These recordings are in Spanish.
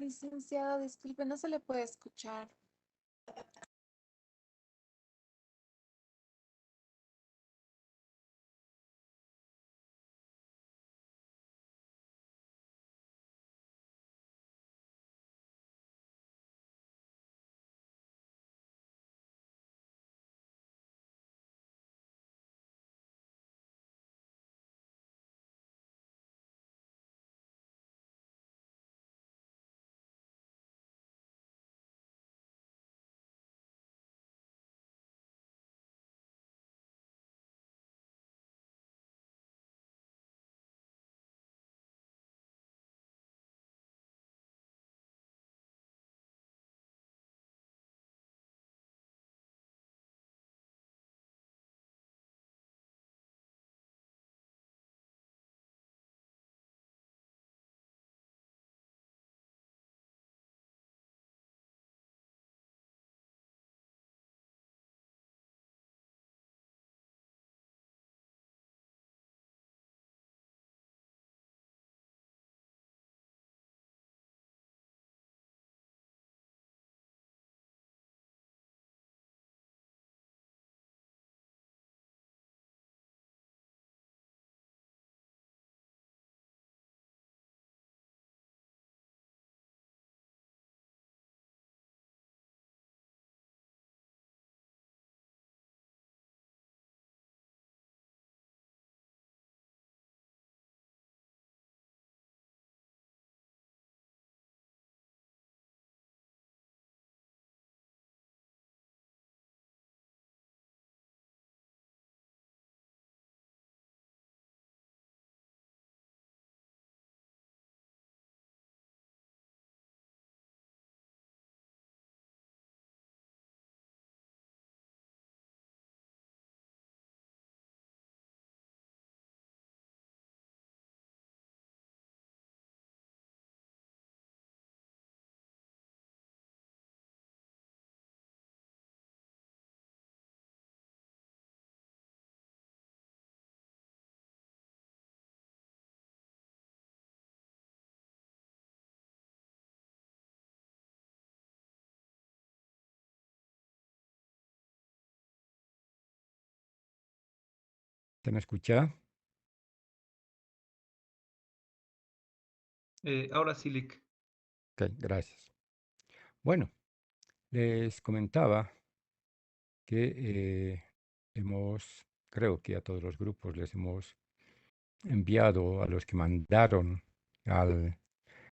Licenciado, disculpe, no se le puede escuchar. ¿Se me escucha? Ahora sí, Lick. Ok, gracias. Bueno, les comentaba que creo que a todos los grupos les hemos enviado a los que mandaron al,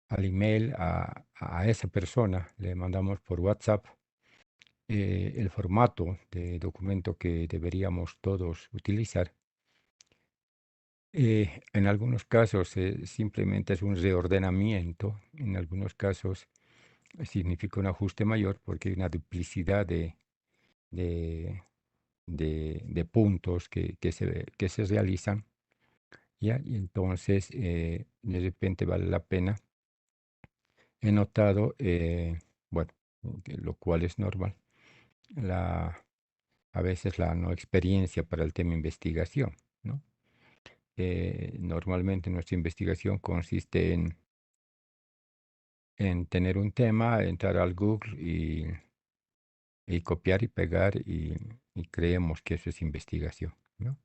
al email a esa persona, le mandamos por WhatsApp el formato de documento que deberíamos todos utilizar. En algunos casos simplemente es un reordenamiento, en algunos casos significa un ajuste mayor porque hay una duplicidad de, de puntos que se realizan, ¿ya? Y entonces de repente vale la pena. He notado, bueno, lo cual es normal, la, a veces la no experiencia para el tema investigación, ¿no? Normalmente nuestra investigación consiste en tener un tema, entrar al Google y copiar y pegar y creemos que eso es investigación, ¿no?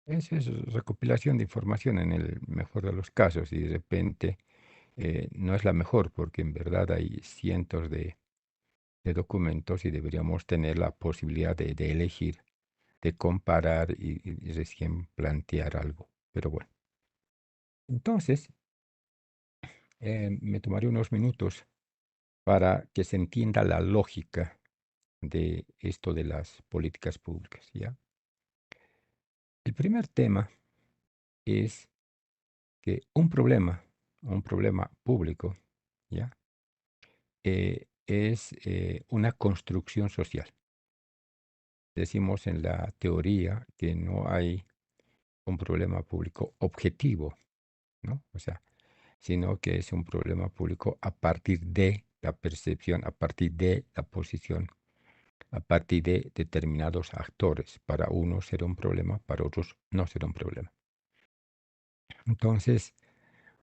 Eso es recopilación de información en el mejor de los casos y de repente no es la mejor porque en verdad hay cientos de documentos y deberíamos tener la posibilidad de elegir, de comparar y recién plantear algo. Pero bueno, entonces me tomaré unos minutos para que se entienda la lógica de esto de las políticas públicas, ¿ya? El primer tema es que un problema público, ¿ya? Es una construcción social. Decimos en la teoría que no hay un problema público objetivo, ¿no? O sea, sino que es un problema público a partir de la percepción, a partir de la posición, a partir de determinados actores. Para unos será un problema, para otros no será un problema. Entonces,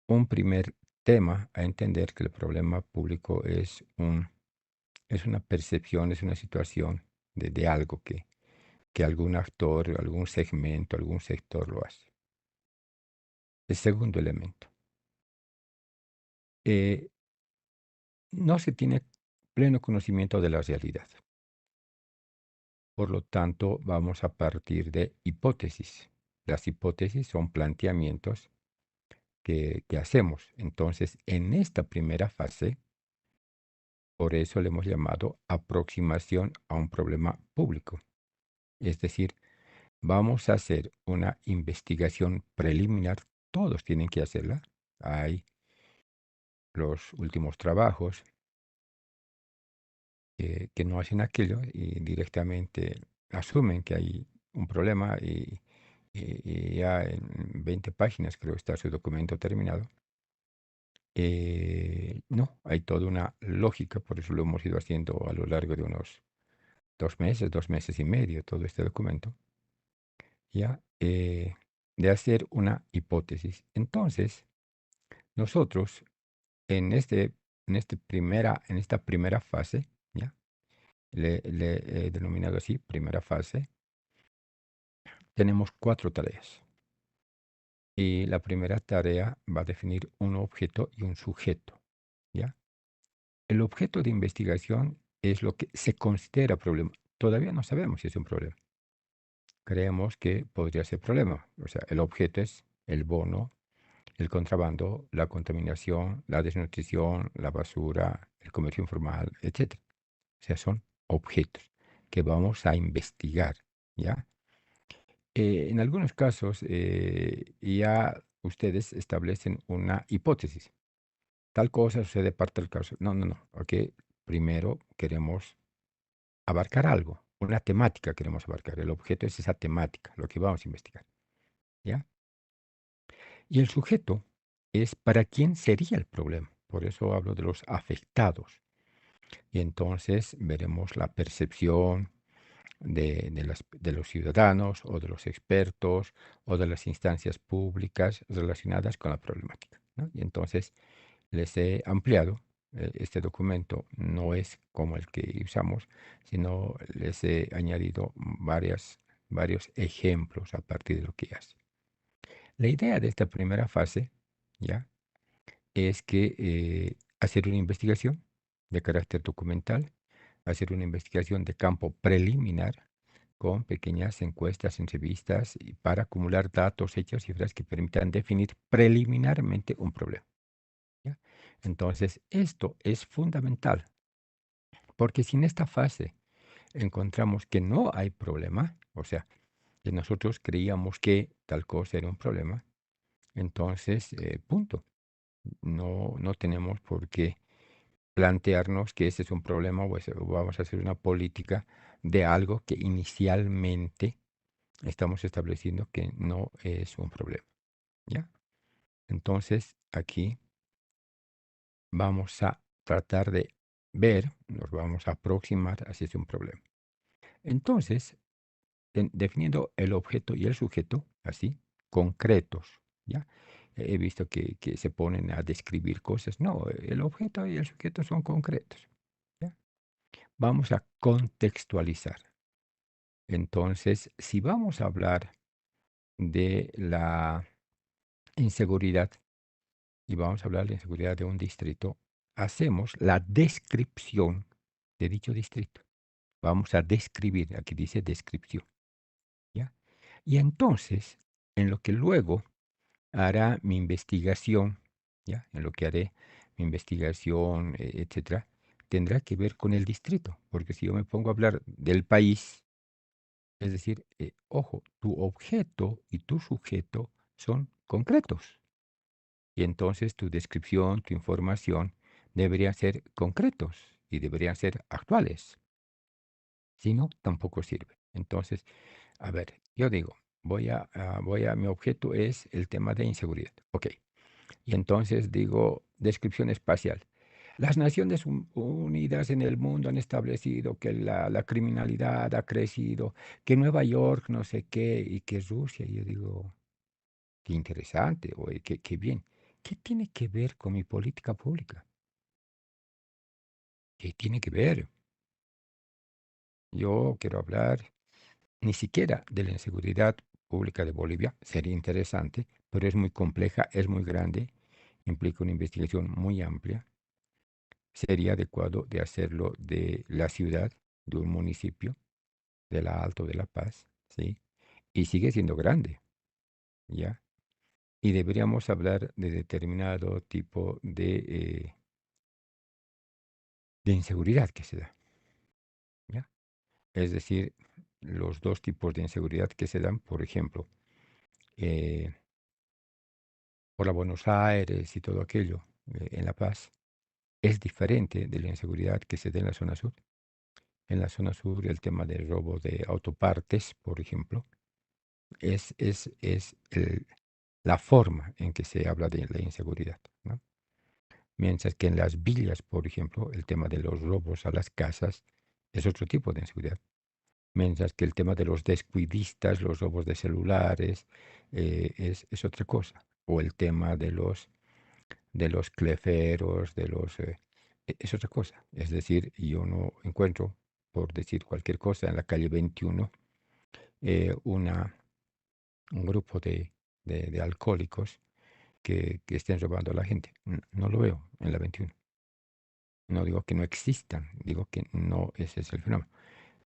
un primer tema a entender que el problema público es una percepción, es una situación de algo que algún actor, algún segmento, algún sector lo hace. El segundo elemento, eh, no se tiene pleno conocimiento de la realidad. Por lo tanto, vamos a partir de hipótesis. Las hipótesis son planteamientos que hacemos. Entonces, en esta primera fase, por eso le hemos llamado aproximación a un problema público. Es decir, vamos a hacer una investigación preliminar. Todos tienen que hacerla. Hay los últimos trabajos que no hacen aquello y directamente asumen que hay un problema y ya en 20 páginas creo está su documento terminado. No, hay toda una lógica, por eso lo hemos ido haciendo a lo largo de unos 2 meses y medio, todo este documento, ya, de hacer una hipótesis. Entonces, nosotros en, este, en esta primera fase, ya, le he denominado así, primera fase, tenemos 4 tareas. Y la primera tarea va a definir un objeto y un sujeto, ¿ya? El objeto de investigación es lo que se considera problema. Todavía no sabemos si es un problema. Creemos que podría ser problema. O sea, el objeto es el bono, el contrabando, la contaminación, la desnutrición, la basura, el comercio informal, etcétera. O sea, son objetos que vamos a investigar, ¿ya? En algunos casos ya ustedes establecen una hipótesis. Tal cosa sucede parte del caso. No, no, no. Aquí primero queremos abarcar algo, una temática queremos abarcar. El objeto es esa temática, lo que vamos a investigar, ¿ya? Y el sujeto es para quién sería el problema. Por eso hablo de los afectados. Y entonces veremos la percepción de los ciudadanos o de los expertos o de las instancias públicas relacionadas con la problemática, ¿no? Y entonces les he ampliado. Este documento no es como el que usamos, sino les he añadido varios ejemplos a partir de lo que hace. La idea de esta primera fase, ¿ya? Es que hacer una investigación de carácter documental, hacer una investigación de campo preliminar con pequeñas encuestas, entrevistas y para acumular datos, hechos y cifras que permitan definir preliminarmente un problema, ¿ya? Entonces, esto es fundamental, porque si en esta fase encontramos que no hay problema, o sea, que nosotros creíamos que tal cosa era un problema, entonces, punto. No tenemos por qué plantearnos que ese es un problema o vamos a hacer una política de algo que inicialmente estamos estableciendo que no es un problema, ¿ya? Entonces, aquí vamos a tratar de ver, nos vamos a aproximar a si es un problema. Entonces, definiendo el objeto y el sujeto, así, concretos, ¿ya? He visto que se ponen a describir cosas. No, el objeto y el sujeto son concretos, ¿ya? Vamos a contextualizar. Entonces, si vamos a hablar de la inseguridad y vamos a hablar de la inseguridad de un distrito, hacemos la descripción de dicho distrito. Vamos a describir, aquí dice descripción, ¿ya? Y entonces, en lo que luego hará mi investigación, ¿ya? En lo que haré mi investigación, etcétera, tendrá que ver con el distrito, porque si yo me pongo a hablar del país, es decir, ojo, tu objeto y tu sujeto son concretos. Y entonces tu descripción, tu información deberían ser concretos y deberían ser actuales. Si no, tampoco sirve. Entonces, a ver, yo digo, mi objeto es el tema de inseguridad. Ok. Y entonces digo, descripción espacial. Las Naciones Unidas en el mundo han establecido que la criminalidad ha crecido, que Nueva York no sé qué y que Rusia. Y yo digo, qué interesante, oye, qué bien. ¿Qué tiene que ver con mi política pública? ¿Qué tiene que ver? Yo quiero hablar ni siquiera de la inseguridad pública de Bolivia, sería interesante, pero es muy compleja, es muy grande, implica una investigación muy amplia. Sería adecuado de hacerlo de la ciudad, de un municipio, de la Alto de La Paz, ¿sí? Y sigue siendo grande, ¿ya? Y deberíamos hablar de determinado tipo de inseguridad que se da, ¿ya? Es decir, los dos tipos de inseguridad que se dan, por ejemplo, eh, por la Buenos Aires y todo aquello en La Paz, es diferente de la inseguridad que se da en la zona sur. En la zona sur, el tema del robo de autopartes, por ejemplo, es la forma en que se habla de la inseguridad, ¿no? Mientras que en las villas, por ejemplo, el tema de los robos a las casas es otro tipo de inseguridad. Mientras que el tema de los descuidistas, los robos de celulares, es otra cosa. O el tema de los cleferos, es otra cosa. Es decir, yo no encuentro, por decir cualquier cosa, en la calle 21, una, un grupo de alcohólicos que estén robando a la gente. No lo veo en la 21. No digo que no existan, digo que no ese es el fenómeno.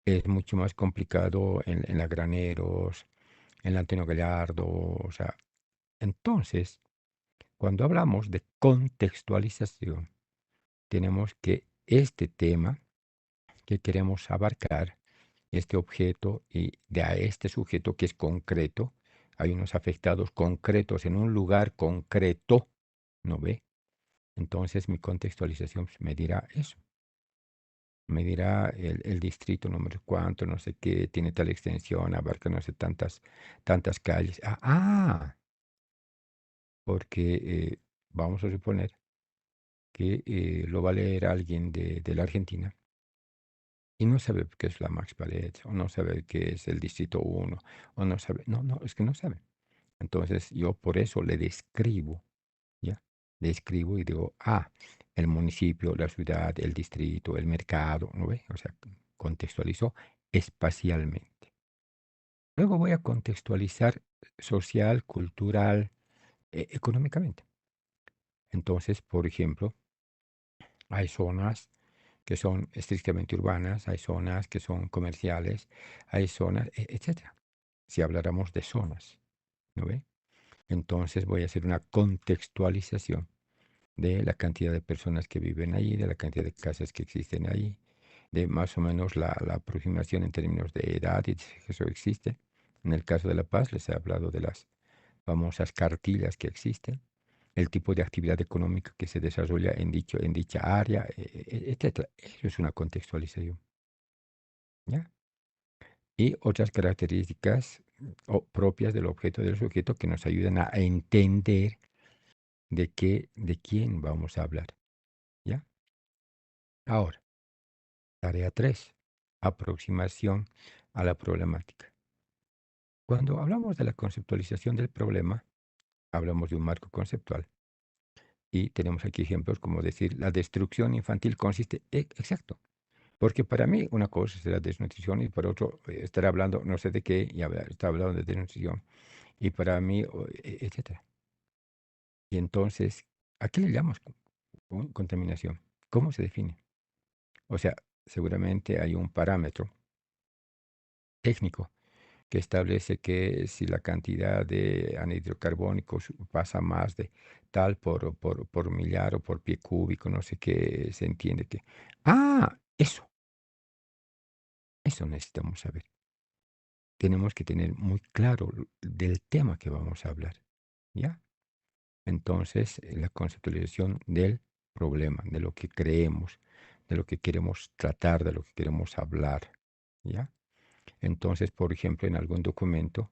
Es mucho más complicado en la Graneros, en la Antonio Gallardo, o sea, entonces, cuando hablamos de contextualización, tenemos que este tema que queremos abarcar, este objeto y de a este sujeto que es concreto, hay unos afectados concretos en un lugar concreto, ¿no ve? Entonces mi contextualización pues, me dirá eso. Me dirá el distrito número cuánto, no sé qué, tiene tal extensión, abarca no sé tantas calles. Porque vamos a suponer que lo va a leer alguien de la Argentina y no sabe qué es la Max Palet, o no sabe qué es el distrito uno o no sabe, no, es que no sabe. Entonces yo por eso le describo, ¿ya? Describo y digo, el municipio, la ciudad, el distrito, el mercado, ¿no ve? O sea, contextualizo espacialmente. Luego voy a contextualizar social, cultural, económicamente. Entonces, por ejemplo, hay zonas que son estrictamente urbanas, hay zonas que son comerciales, hay zonas, etcétera. Si habláramos de zonas, ¿no ve? Entonces voy a hacer una contextualización de la cantidad de personas que viven ahí, de la cantidad de casas que existen ahí, de más o menos la aproximación en términos de edad y si eso existe. En el caso de La Paz les he hablado de las famosas cartillas que existen, el tipo de actividad económica que se desarrolla en dicha área, etcétera. Eso es una contextualización, ¿ya? Y otras características propias del objeto del sujeto que nos ayudan a entender de quién vamos a hablar, ¿ya? Ahora, tarea 3, aproximación a la problemática. Cuando hablamos de la conceptualización del problema, hablamos de un marco conceptual. Y tenemos aquí ejemplos como decir, la destrucción infantil consiste, exacto, porque para mí una cosa es la desnutrición y para otro estar hablando no sé de qué y está hablando de desnutrición y para mí, etcétera. Y entonces, ¿a qué le llamamos contaminación? ¿Cómo se define? O sea, seguramente hay un parámetro técnico que establece que si la cantidad de anhidrocarbónicos pasa más de tal por millar o por pie cúbico, no sé qué, se entiende que... Eso necesitamos saber. Tenemos que tener muy claro del tema que vamos a hablar, ¿ya? Entonces, la conceptualización del problema, de lo que creemos, de lo que queremos tratar, de lo que queremos hablar, ¿ya? Entonces, por ejemplo, en algún documento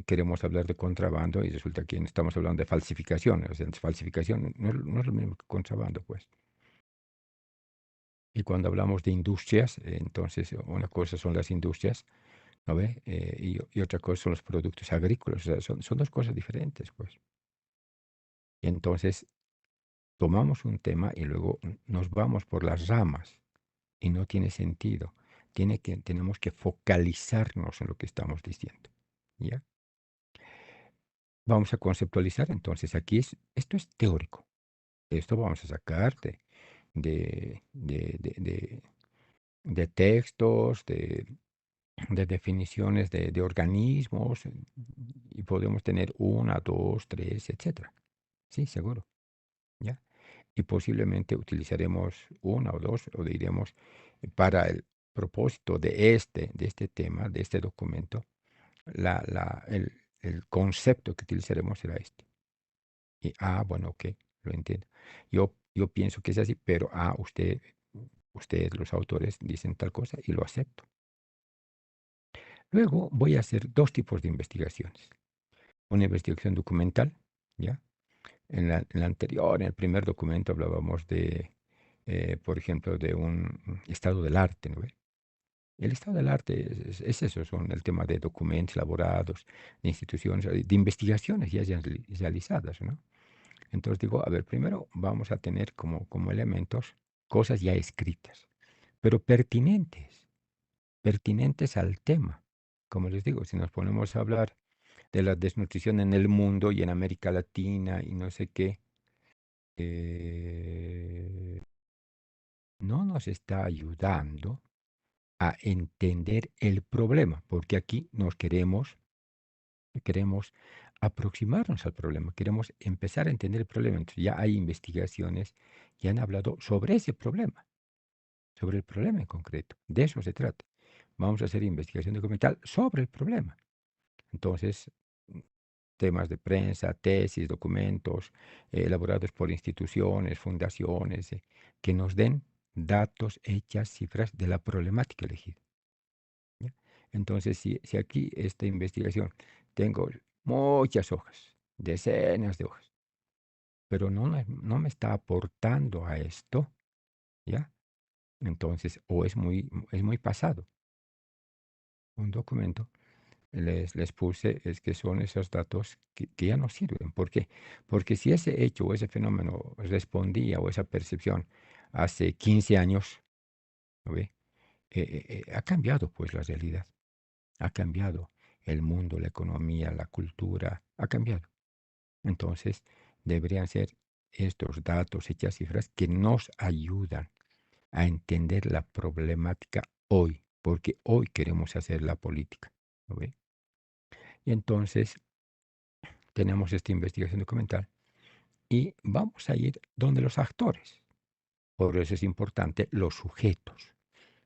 queremos hablar de contrabando y resulta que estamos hablando de falsificación. O sea, falsificación no es lo mismo que contrabando, pues. Y cuando hablamos de industrias, entonces una cosa son las industrias, ¿no ve? Y otra cosa son los productos agrícolas. O sea, son dos cosas diferentes, pues. Y entonces tomamos un tema y luego nos vamos por las ramas y no tiene sentido. Tenemos que focalizarnos en lo que estamos diciendo. ¿Ya? Vamos a conceptualizar, entonces aquí esto es teórico. Esto vamos a sacar de, de- de- de- de textos, de definiciones de organismos, y podemos tener una, dos, tres, etcétera. Sí, seguro. ¿Ya? Y posiblemente utilizaremos una o dos, o diremos, para el propósito de este tema, de este documento, el concepto que utilizaremos será este. Y, bueno, ok, lo entiendo. Yo pienso que es así, pero ustedes, los autores, dicen tal cosa y lo acepto. Luego voy a hacer dos tipos de investigaciones. Una investigación documental, ¿ya? En la anterior, en el primer documento, hablábamos por ejemplo, de un estado del arte, ¿no ve? El estado del arte es eso, son el tema de documentos elaborados, de instituciones, de investigaciones ya realizadas, ¿no? Entonces digo, a ver, primero vamos a tener como elementos cosas ya escritas, pero pertinentes al tema. Como les digo, si nos ponemos a hablar de la desnutrición en el mundo y en América Latina y no sé qué, eh, no nos está ayudando a entender el problema, porque aquí queremos aproximarnos al problema, queremos empezar a entender el problema. Entonces ya hay investigaciones que han hablado sobre el problema en concreto. De eso se trata. Vamos a hacer investigación documental sobre el problema. Entonces, mm, temas de prensa, tesis, documentos elaborados por instituciones, fundaciones, que nos den datos, hechas, cifras de la problemática elegida. ¿Ya? Entonces, si aquí esta investigación tengo muchas hojas, decenas de hojas, pero no me está aportando a esto, ¿ya? Entonces, o es muy pasado. Un documento les puse es que son esos datos que ya no sirven. ¿Por qué? Porque si ese hecho o ese fenómeno respondía o esa percepción hace 15 años, ¿no ve? Ha cambiado pues la realidad, ha cambiado el mundo, la economía, la cultura, ha cambiado. Entonces, deberían ser estos datos, hechas cifras, que nos ayudan a entender la problemática hoy, porque hoy queremos hacer la política, ¿no ve? Y entonces tenemos esta investigación documental y vamos a ir donde los actores. Por eso es importante los sujetos,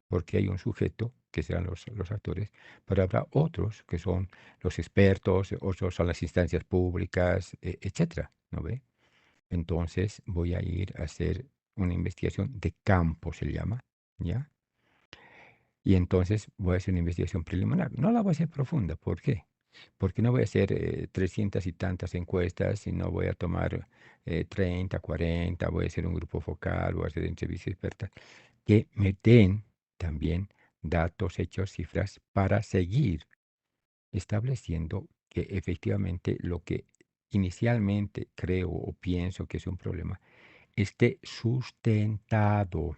porque hay un sujeto que serán los actores, pero habrá otros que son los expertos, otros son las instancias públicas, etcétera, ¿no ve? Entonces voy a ir a hacer una investigación de campo, se llama, ¿ya? Y entonces voy a hacer una investigación preliminar. No la voy a hacer profunda. ¿Por qué? Porque no voy a hacer 300 y tantas encuestas y no voy a tomar 30, 40, voy a hacer un grupo focal, voy a hacer entrevistas expertas que me den también datos, hechos, cifras para seguir estableciendo que efectivamente lo que inicialmente creo o pienso que es un problema esté sustentado.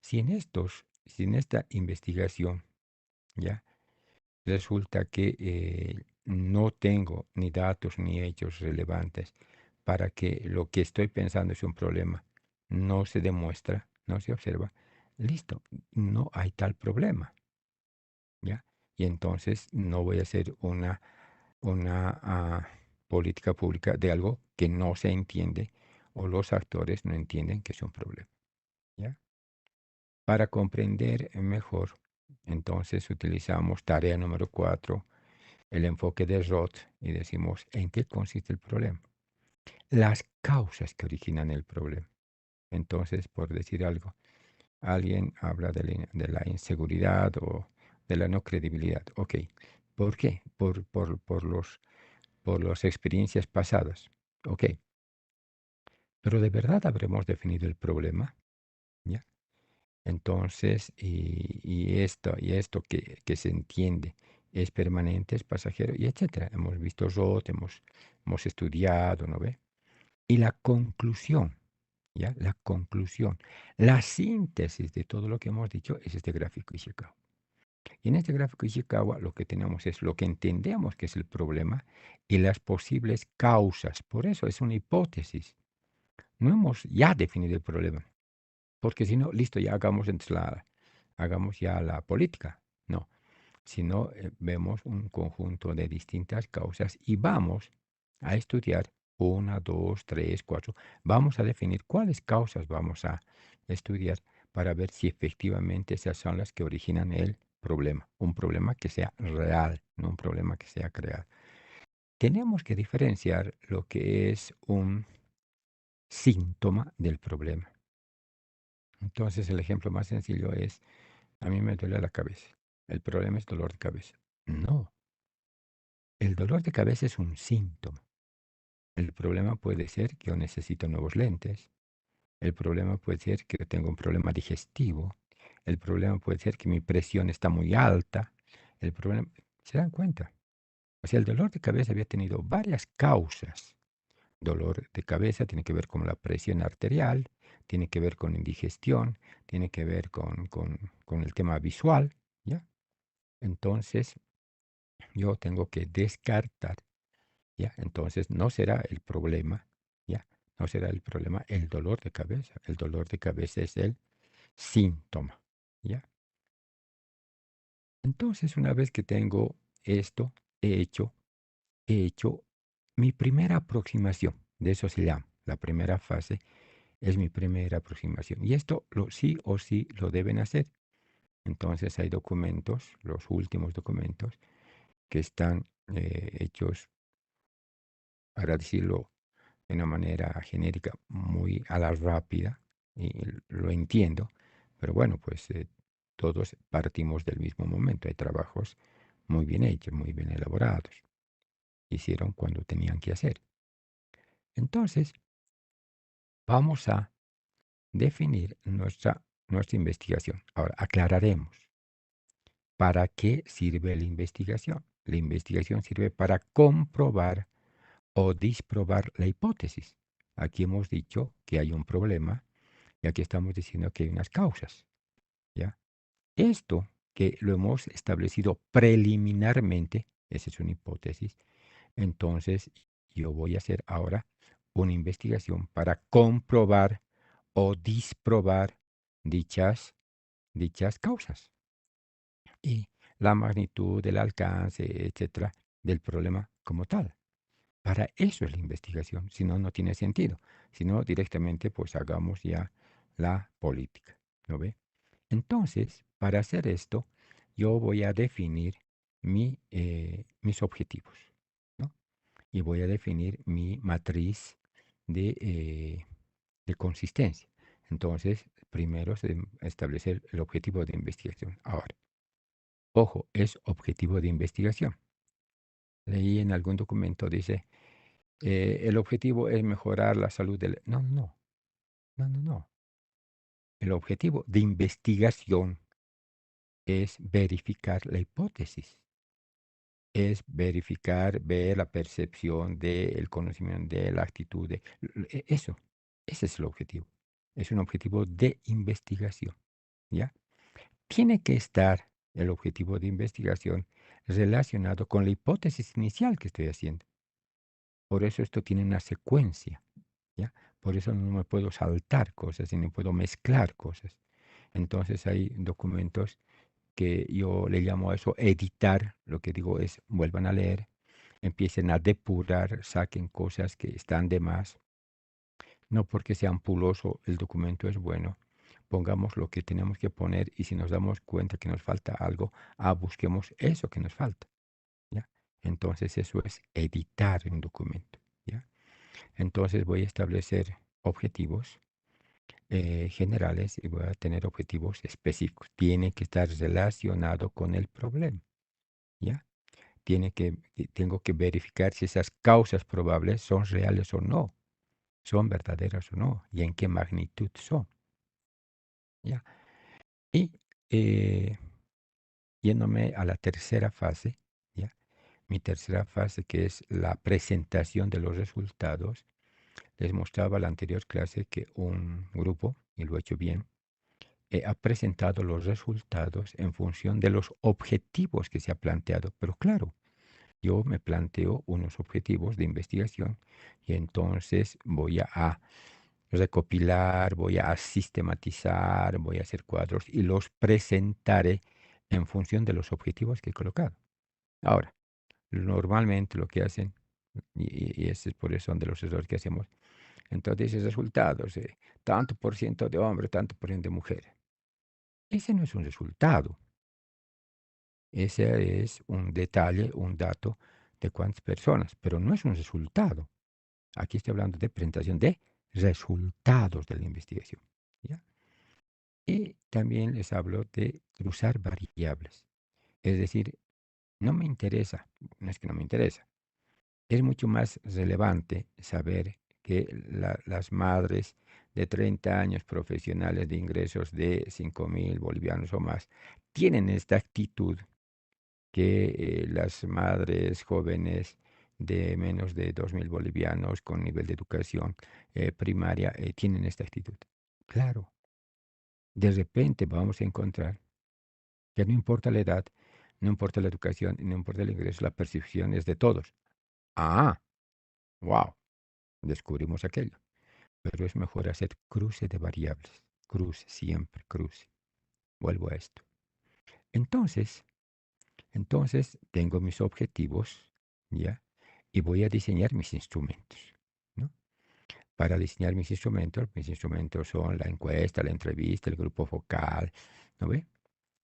Si en esta investigación, ¿ya? Resulta que no tengo ni datos ni hechos relevantes para que lo que estoy pensando es un problema, no se demuestra, no se observa, listo, no hay tal problema, ¿ya? Y entonces no voy a hacer una política pública de algo que no se entiende o los actores no entienden que es un problema, ¿ya? Para comprender mejor, entonces utilizamos tarea número 4, el enfoque de Roth, y decimos, ¿en qué consiste el problema? Las causas que originan el problema. Entonces, por decir algo, alguien habla de la inseguridad o de la no credibilidad. Ok, ¿por qué? Por las experiencias pasadas. Ok, pero ¿de verdad habremos definido el problema? ¿Ya? Entonces, y esto que se entiende es permanente, es pasajero, y etcétera. Hemos visto Roth, hemos estudiado, ¿no ve? Y la conclusión, ¿ya? La conclusión, la síntesis de todo lo que hemos dicho es este gráfico Ishikawa. Y en este gráfico Ishikawa lo que tenemos es lo que entendemos que es el problema y las posibles causas. Por eso es una hipótesis. No hemos ya definido el problema, porque si no, listo, ya hagamos ya la política. No, sino vemos un conjunto de distintas causas y vamos a estudiar una, dos, tres, cuatro. Vamos a definir cuáles causas vamos a estudiar para ver si efectivamente esas son las que originan el problema. Un problema que sea real, no un problema que sea creado. Tenemos que diferenciar lo que es un síntoma del problema. Entonces el ejemplo más sencillo es, a mí me duele la cabeza. El problema es dolor de cabeza. No, el dolor de cabeza es un síntoma. El problema puede ser que yo necesito nuevos lentes. El problema puede ser que yo tengo un problema digestivo. El problema puede ser que mi presión está muy alta. El problema, ¿se dan cuenta? O sea, el dolor de cabeza había tenido varias causas. Dolor de cabeza tiene que ver con la presión arterial, tiene que ver con indigestión, tiene que ver con el tema visual, ¿ya? Entonces, yo tengo que descartar. ¿Ya? Entonces no será el problema, ¿ya? No será el problema el dolor de cabeza. El dolor de cabeza es el síntoma, ¿ya? Entonces, una vez que tengo esto he hecho mi primera aproximación. De eso se llama. La primera fase es mi primera aproximación. Y esto sí o sí lo deben hacer. Entonces hay documentos, los últimos documentos, que están hechos, para decirlo de una manera genérica, muy a la rápida, y lo entiendo, pero bueno, pues todos partimos del mismo momento. Hay trabajos muy bien hechos, muy bien elaborados. Hicieron cuando tenían que hacer. Entonces, vamos a definir nuestra investigación. Ahora, aclararemos. ¿Para qué sirve la investigación? La investigación sirve para comprobar o disprobar la hipótesis. Aquí hemos dicho que hay un problema y aquí estamos diciendo que hay unas causas, ¿ya? Esto que lo hemos establecido preliminarmente, esa es una hipótesis, entonces yo voy a hacer ahora una investigación para comprobar o disprobar dichas causas y la magnitud, el alcance, etcétera, del problema como tal. Para eso es la investigación, si no, no tiene sentido. Si no, directamente pues hagamos ya la política, ¿no ve? Entonces, para hacer esto, yo voy a definir mis objetivos, ¿no? Y voy a definir mi matriz de consistencia. Entonces, primero se establecer el objetivo de investigación. Ahora, ojo, es objetivo de investigación. Leí en algún documento, dice, el objetivo es mejorar la salud del... No, no, no, no, no. El objetivo de investigación es verificar la hipótesis, es verificar, ver la percepción del conocimiento, de la actitud, eso, ese es el objetivo. Es un objetivo de investigación, ¿ya? Tiene que estar el objetivo de investigación relacionado con la hipótesis inicial que estoy haciendo. Por eso esto tiene una secuencia, ¿ya? Por eso no me puedo saltar cosas y no puedo mezclar cosas. Entonces hay documentos que yo le llamo a eso editar. Lo que digo es, vuelvan a leer, empiecen a depurar, saquen cosas que están de más. No porque sea ampuloso el documento es bueno. Pongamos lo que tenemos que poner y si nos damos cuenta que nos falta algo, busquemos eso que nos falta, ¿ya? Entonces eso es editar un documento, ¿ya? Entonces voy a establecer objetivos generales y voy a tener objetivos específicos. Tiene que estar relacionado con el problema, ¿ya? Tengo que verificar si esas causas probables son reales o no, son verdaderas o no, y en qué magnitud son, ¿ya? Y yéndome a la tercera fase, ¿ya? Mi tercera fase, que es la presentación de los resultados. Les mostraba en la anterior clase que un grupo, y lo he hecho bien, ha presentado los resultados en función de los objetivos que se ha planteado. Pero claro, yo me planteo unos objetivos de investigación y entonces voy a recopilar, voy a sistematizar, voy a hacer cuadros y los presentaré en función de los objetivos que he colocado. Ahora, normalmente lo que hacen, y ese es por eso son de los errores que hacemos, entonces dice resultados, tanto por ciento de hombres, tanto por ciento de mujeres. Ese no es un resultado, ese es un detalle, un dato de cuántas personas, pero no es un resultado. Aquí estoy hablando de presentación de resultados de la investigación. ¿Ya? Y también les hablo de cruzar variables. Es decir, no me interesa, no es que no me interesa, es mucho más relevante saber que las madres de 30 años profesionales de ingresos de 5.000 bolivianos o más tienen esta actitud que las madres jóvenes de menos de 2.000 bolivianos con nivel de educación primaria tienen esta actitud. Claro, de repente vamos a encontrar que no importa la edad, no importa la educación, no importa el ingreso, la percepción es de todos. Ah, wow, descubrimos aquello. Pero es mejor hacer cruce de variables. Cruce, siempre cruce. Vuelvo a esto. Entonces, tengo mis objetivos, ¿ya? Y voy a diseñar mis instrumentos, ¿no? Para diseñar mis instrumentos son la encuesta, la entrevista, el grupo focal, ¿no ve?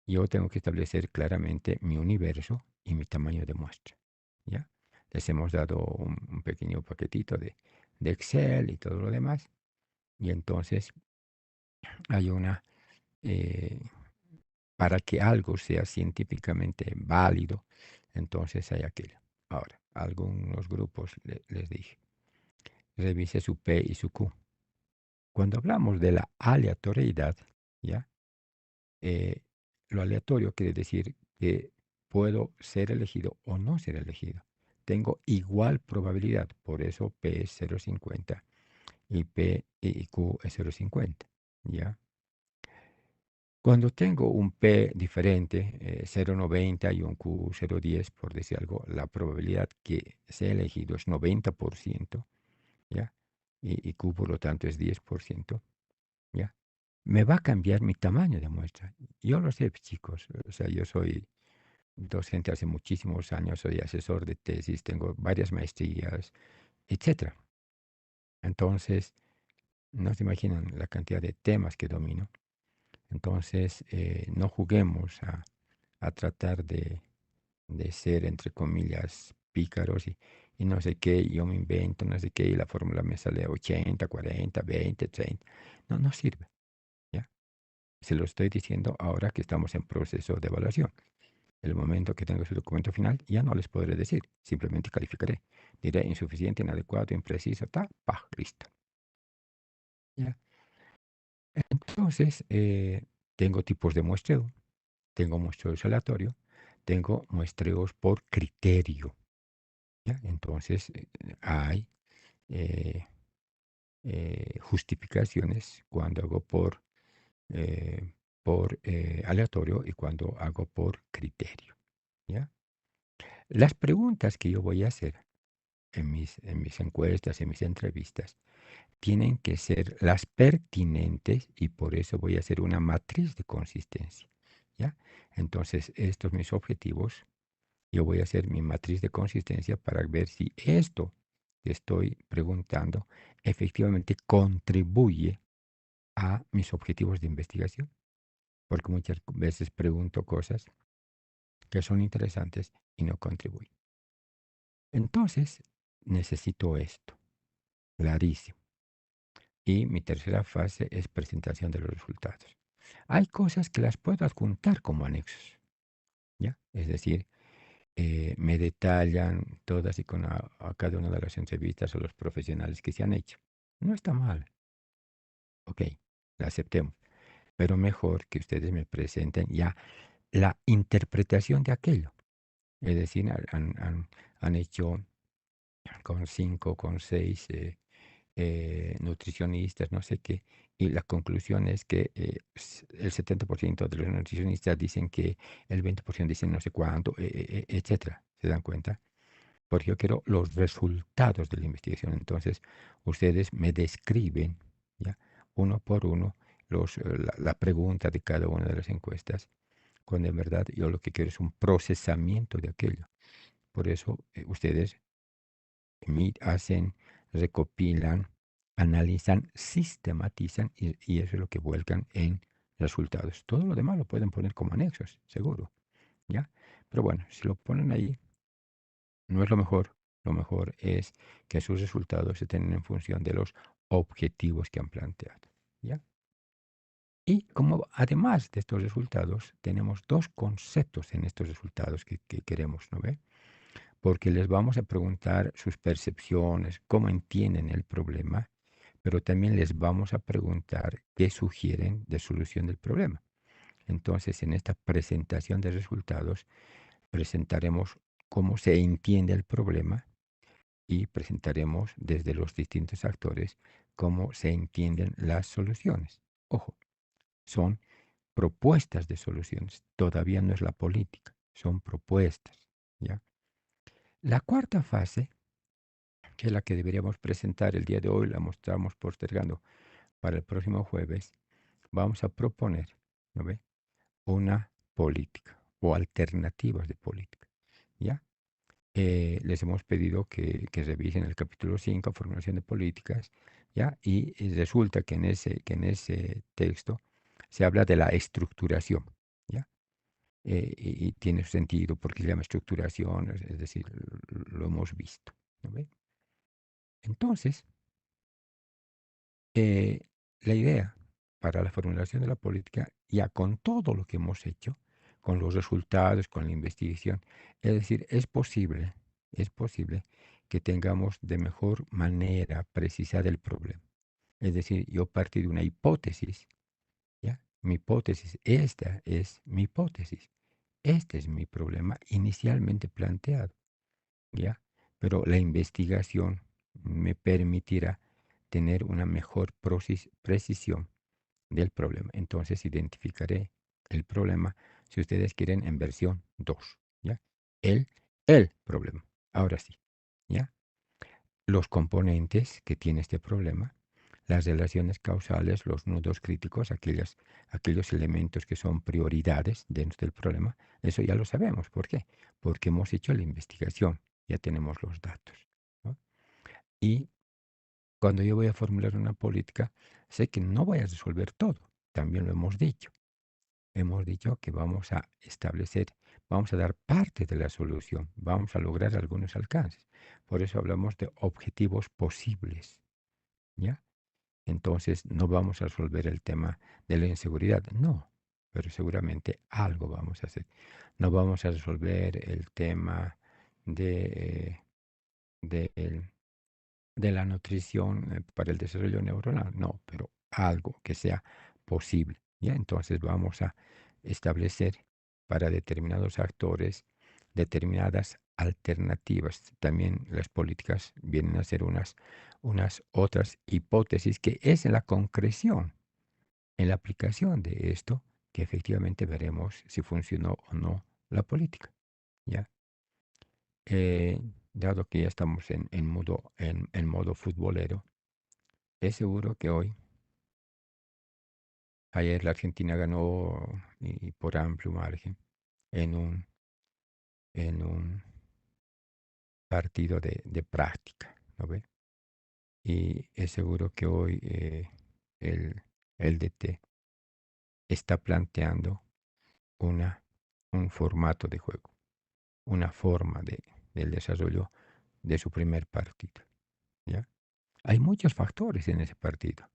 Yo tengo que establecer claramente mi universo y mi tamaño de muestra, ¿ya? Les hemos dado un pequeño paquetito de Excel y todo lo demás. Y entonces hay una, eh, para que algo sea científicamente válido, entonces hay aquello. Ahora, algunos grupos les dije, revise su P y su Q. Cuando hablamos de la aleatoriedad, ¿ya? Eh, lo aleatorio quiere decir que puedo ser elegido o no ser elegido. Tengo igual probabilidad, por eso P es 0,50 y P y Q es 0,50, ¿ya? Cuando tengo un P diferente, 0,90 y un Q 0,10, por decir algo, la probabilidad que sea elegido es 90%, ¿ya? Y Q, por lo tanto, es 10%, ¿ya? Me va a cambiar mi tamaño de muestra. Yo lo sé, chicos. O sea, yo soy docente hace muchísimos años, soy asesor de tesis, tengo varias maestrías, etcétera. Entonces, no se imaginan la cantidad de temas que domino. Entonces, no juguemos a tratar de ser, entre comillas, pícaros y no sé qué, yo me invento, no sé qué, y la fórmula me sale 80, 40, 20, 30. No, no sirve, ¿ya? Se lo estoy diciendo ahora que estamos en proceso de evaluación. El momento que tenga su documento final, ya no les podré decir, simplemente calificaré. Diré insuficiente, inadecuado, impreciso, listo. ¿Ya? Entonces, tengo tipos de muestreo. Tengo muestreos aleatorio, tengo muestreos por criterio, ¿ya? Entonces, hay eh, justificaciones cuando hago por aleatorio y cuando hago por criterio, ¿ya? Las preguntas que yo voy a hacer en mis encuestas, en mis entrevistas, tienen que ser las pertinentes y por eso voy a hacer una matriz de consistencia, ¿ya? Entonces, estos mis objetivos, yo voy a hacer mi matriz de consistencia para ver si esto que estoy preguntando efectivamente contribuye a mis objetivos de investigación, porque muchas veces pregunto cosas que son interesantes y no contribuyen. Entonces, necesito esto, clarísimo. Y mi tercera fase es presentación de los resultados. Hay cosas que las puedo adjuntar como anexos, ¿ya? Es decir, me detallan todas y con a cada una de las entrevistas o los profesionales que se han hecho. No está mal, ok, la aceptemos, pero mejor que ustedes me presenten ya la interpretación de aquello. Es decir, han hecho con 5, con 6 nutricionistas, no sé qué, y la conclusión es que el 70% de los nutricionistas dicen que el 20% dicen no sé cuánto, etcétera. ¿Se dan cuenta? Porque yo quiero los resultados de la investigación. Entonces, ustedes me describen, ¿ya? Uno por uno la pregunta de cada una de las encuestas, cuando en verdad yo lo que quiero es un procesamiento de aquello. Por eso ustedes hacen, recopilan, analizan, sistematizan y eso es lo que vuelcan en resultados. Todo lo demás lo pueden poner como anexos, seguro, ¿ya? Pero bueno, si lo ponen ahí, no es lo mejor. Lo mejor es que sus resultados se tengan en función de los objetivos que han planteado, ¿ya? Y como además de estos resultados, tenemos dos conceptos en estos resultados que queremos, ¿no ve? Porque les vamos a preguntar sus percepciones, cómo entienden el problema, pero también les vamos a preguntar qué sugieren de solución del problema. Entonces, en esta presentación de resultados, presentaremos cómo se entiende el problema y presentaremos desde los distintos actores cómo se entienden las soluciones. Ojo, son propuestas de soluciones, todavía no es la política, son propuestas, ¿ya? La cuarta fase, que es la que deberíamos presentar el día de hoy, la estamos postergando para el próximo jueves, vamos a proponer, ¿no ve? Una política o alternativas de política, ¿ya? Les hemos pedido que revisen el capítulo 5, formulación de políticas, ¿ya? Y resulta que en ese texto se habla de la estructuración, ¿ya? Y tiene sentido porque se llama estructuración, es decir, lo hemos visto, ¿no ve? Entonces, eh, la idea para la formulación de la política, ya con todo lo que hemos hecho, con los resultados, con la investigación, es decir, es posible que tengamos de mejor manera precisar el problema. Es decir, yo partí de una hipótesis, ¿ya? Mi hipótesis, esta es mi hipótesis, este es mi problema inicialmente planteado, ¿ya? Pero la investigación me permitirá tener una mejor precisión del problema. Entonces identificaré el problema, si ustedes quieren, en versión 2, ¿ya? El, el problema. Ahora sí, ¿ya? Los componentes que tiene este problema, las relaciones causales, los nudos críticos, aquellos elementos que son prioridades dentro del problema, eso ya lo sabemos. ¿Por qué? Porque hemos hecho la investigación, ya tenemos los datos, ¿no? Y cuando yo voy a formular una política, sé que no voy a resolver todo, también lo hemos dicho. Hemos dicho que vamos a establecer, vamos a dar parte de la solución, vamos a lograr algunos alcances. Por eso hablamos de objetivos posibles, ¿ya? Entonces no vamos a resolver el tema de la inseguridad, no, pero seguramente algo vamos a hacer. No vamos a resolver el tema de, de, de la nutrición para el desarrollo neuronal, no, pero algo que sea posible, ¿ya? Entonces vamos a establecer para determinados actores determinadas alternativas. También las políticas vienen a ser unas otras hipótesis que es en la concreción, en la aplicación de esto, que efectivamente veremos si funcionó o no la política, ¿ya? Eh, Dado que ya estamos en modo futbolero, es seguro que hoy, ayer la Argentina ganó y por amplio margen en un partido de práctica, ¿no ve? Y es seguro que hoy el, el DT está planteando una, un formato de juego, una forma del desarrollo de su primer partido, ¿ya? Hay muchos factores en ese partido.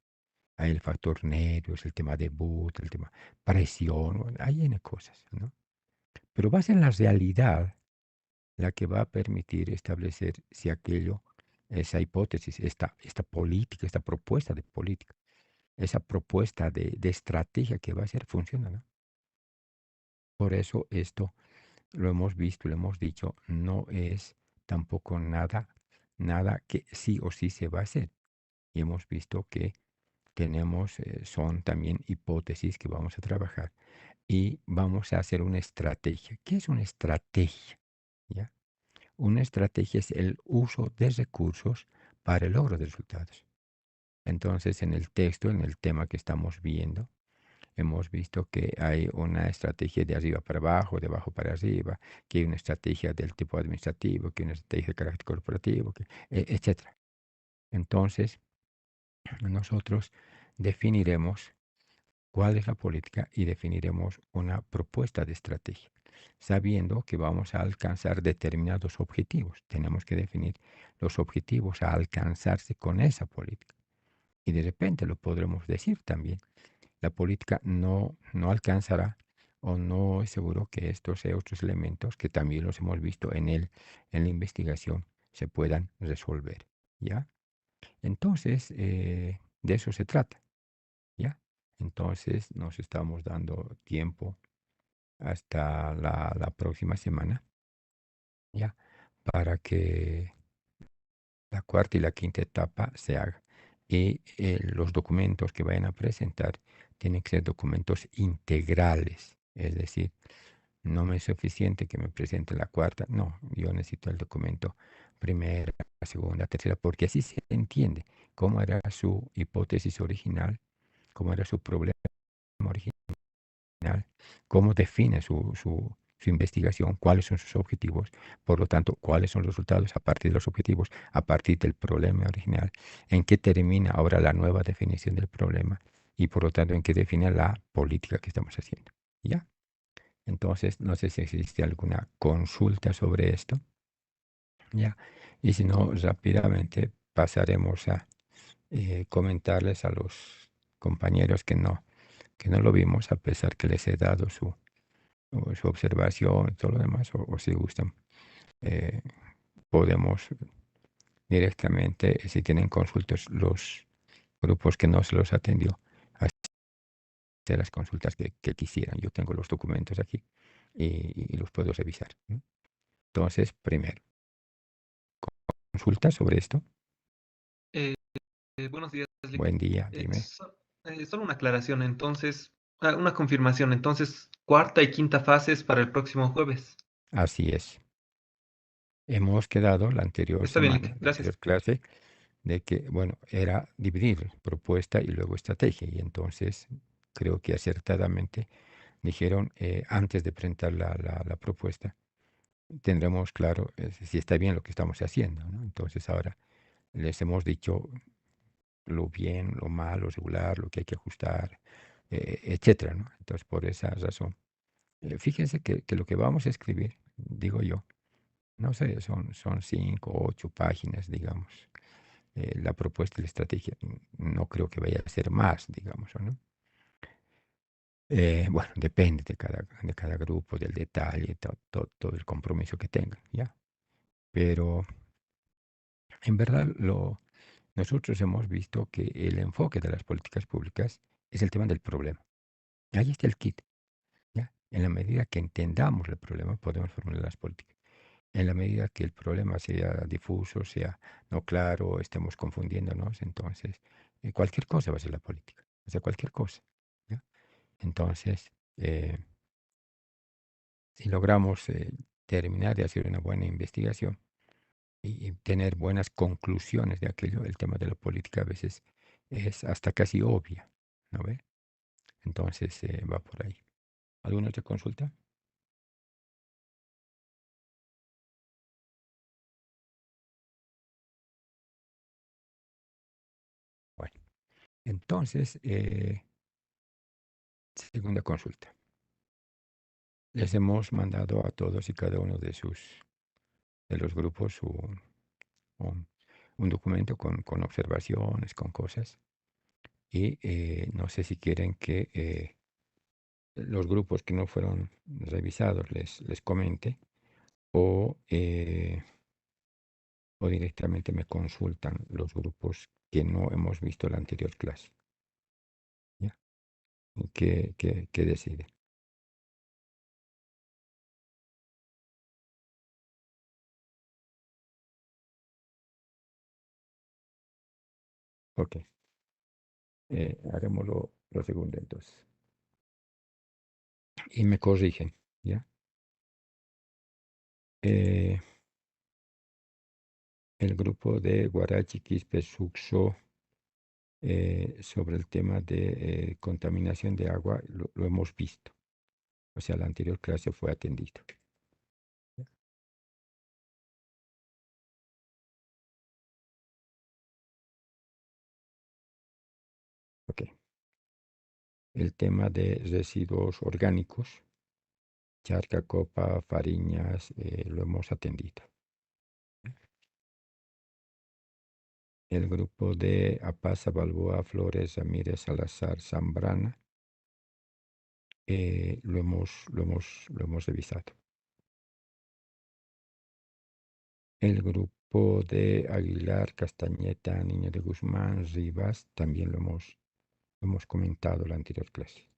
Hay el factor nervios, el tema debut, el tema presión, bueno, hay N cosas, ¿no? Pero va a ser la realidad la que va a permitir establecer si aquello, esa hipótesis, esta política, esta propuesta de política, esa propuesta de estrategia que va a ser funciona, ¿no? Por eso esto lo hemos visto, lo hemos dicho, no es tampoco nada que sí o sí se va a hacer. Y hemos visto que tenemos, son también hipótesis que vamos a trabajar y vamos a hacer una estrategia. ¿Qué es una estrategia? ¿Ya? Una estrategia es el uso de recursos para el logro de resultados. Entonces, en el texto, en el tema que estamos viendo, hemos visto que hay una estrategia de arriba para abajo, de abajo para arriba, que hay una estrategia del tipo administrativo, que hay una estrategia de carácter corporativo, etcétera. Entonces, nosotros definiremos cuál es la política y definiremos una propuesta de estrategia, sabiendo que vamos a alcanzar determinados objetivos. Tenemos que definir los objetivos a alcanzarse con esa política. Y de repente lo podremos decir también. La política no alcanzará o no es seguro que estos otros elementos que también los hemos visto en la investigación se puedan resolver. ¿Ya? Entonces, de eso se trata. ¿Ya? Entonces nos estamos dando tiempo hasta la próxima semana, ¿ya? Para que la cuarta y la quinta etapa se haga. Y los documentos que vayan a presentar tienen que ser documentos integrales, es decir, no me es suficiente que me presente la cuarta, no, yo necesito el documento primera, segunda, tercera, porque así se entiende cómo era su hipótesis original, cómo era su problema original, cómo define su investigación, cuáles son sus objetivos, por lo tanto, cuáles son los resultados a partir de los objetivos, a partir del problema original, en qué termina ahora la nueva definición del problema y por lo tanto en qué define la política que estamos haciendo. ¿Ya? Entonces, no sé si existe alguna consulta sobre esto. ¿Ya? Y si no, rápidamente pasaremos a comentarles a los compañeros que no lo vimos, a pesar que les he dado su observación y todo lo demás, o si gustan, eh, podemos directamente, si tienen consultas, los grupos que no se los atendió, hacer las consultas que quisieran. Yo tengo los documentos aquí y los puedo revisar, ¿no? Entonces, primero, consulta sobre esto. Eh, Buenos días, Buen Lico. día, dime. Solo una aclaración, entonces, una confirmación. Entonces, cuarta y quinta fases para el próximo jueves. Así es. Hemos quedado la anterior Está bien, semana, Lick. la Gracias. anterior clase, de que, bueno, era dividir propuesta y luego estrategia. Y entonces creo que acertadamente dijeron, antes de presentar la propuesta, tendremos claro si está bien lo que estamos haciendo, ¿no? Entonces ahora les hemos dicho lo bien, lo mal, lo regular, lo que hay que ajustar, etcétera, ¿no? Entonces, por esa razón, fíjense que lo que vamos a escribir, digo yo, no sé, son 5 o 8 páginas, digamos, la propuesta y la estrategia. No creo que vaya a ser más, digamos, ¿o no? Bueno, depende de cada grupo, del detalle, todo el compromiso que tengan, ¿ya? Pero en verdad nosotros hemos visto que el enfoque de las políticas públicas es el tema del problema. Ahí está el kit, ¿ya? En la medida que entendamos el problema, podemos formular las políticas. En la medida que el problema sea difuso, sea no claro, estemos confundiéndonos, entonces cualquier cosa va a ser la política, o sea, cualquier cosa, ¿ya? Entonces, si logramos terminar de hacer una buena investigación y tener buenas conclusiones de aquello, el tema de la política a veces es hasta casi obvia, ¿no ve? Entonces va por ahí. ¿Alguna otra consulta? Bueno, entonces, segunda consulta. Les hemos mandado a todos y cada uno de los grupos un, un documento con observaciones, con cosas. Y no sé si quieren que los grupos que no fueron revisados les comente o directamente me consultan los grupos que no hemos visto la anterior clase. ¿Ya? ¿Y qué deciden? Ok, haremos lo segundo entonces. Y me corrigen, ¿ya? Eh, el grupo de Guarachi, Quispe, Suxo, sobre el tema de contaminación de agua, lo hemos visto. O sea, la anterior clase fue atendido. Ok. El tema de residuos orgánicos, charca, copa, fariñas, lo hemos atendido. El grupo de Apaza, Balboa, Flores, Ramírez, Salazar, Zambrana, lo hemos revisado. El grupo de Aguilar, Castañeta, Niño de Guzmán, Rivas, también lo hemos comentado en la anterior clase.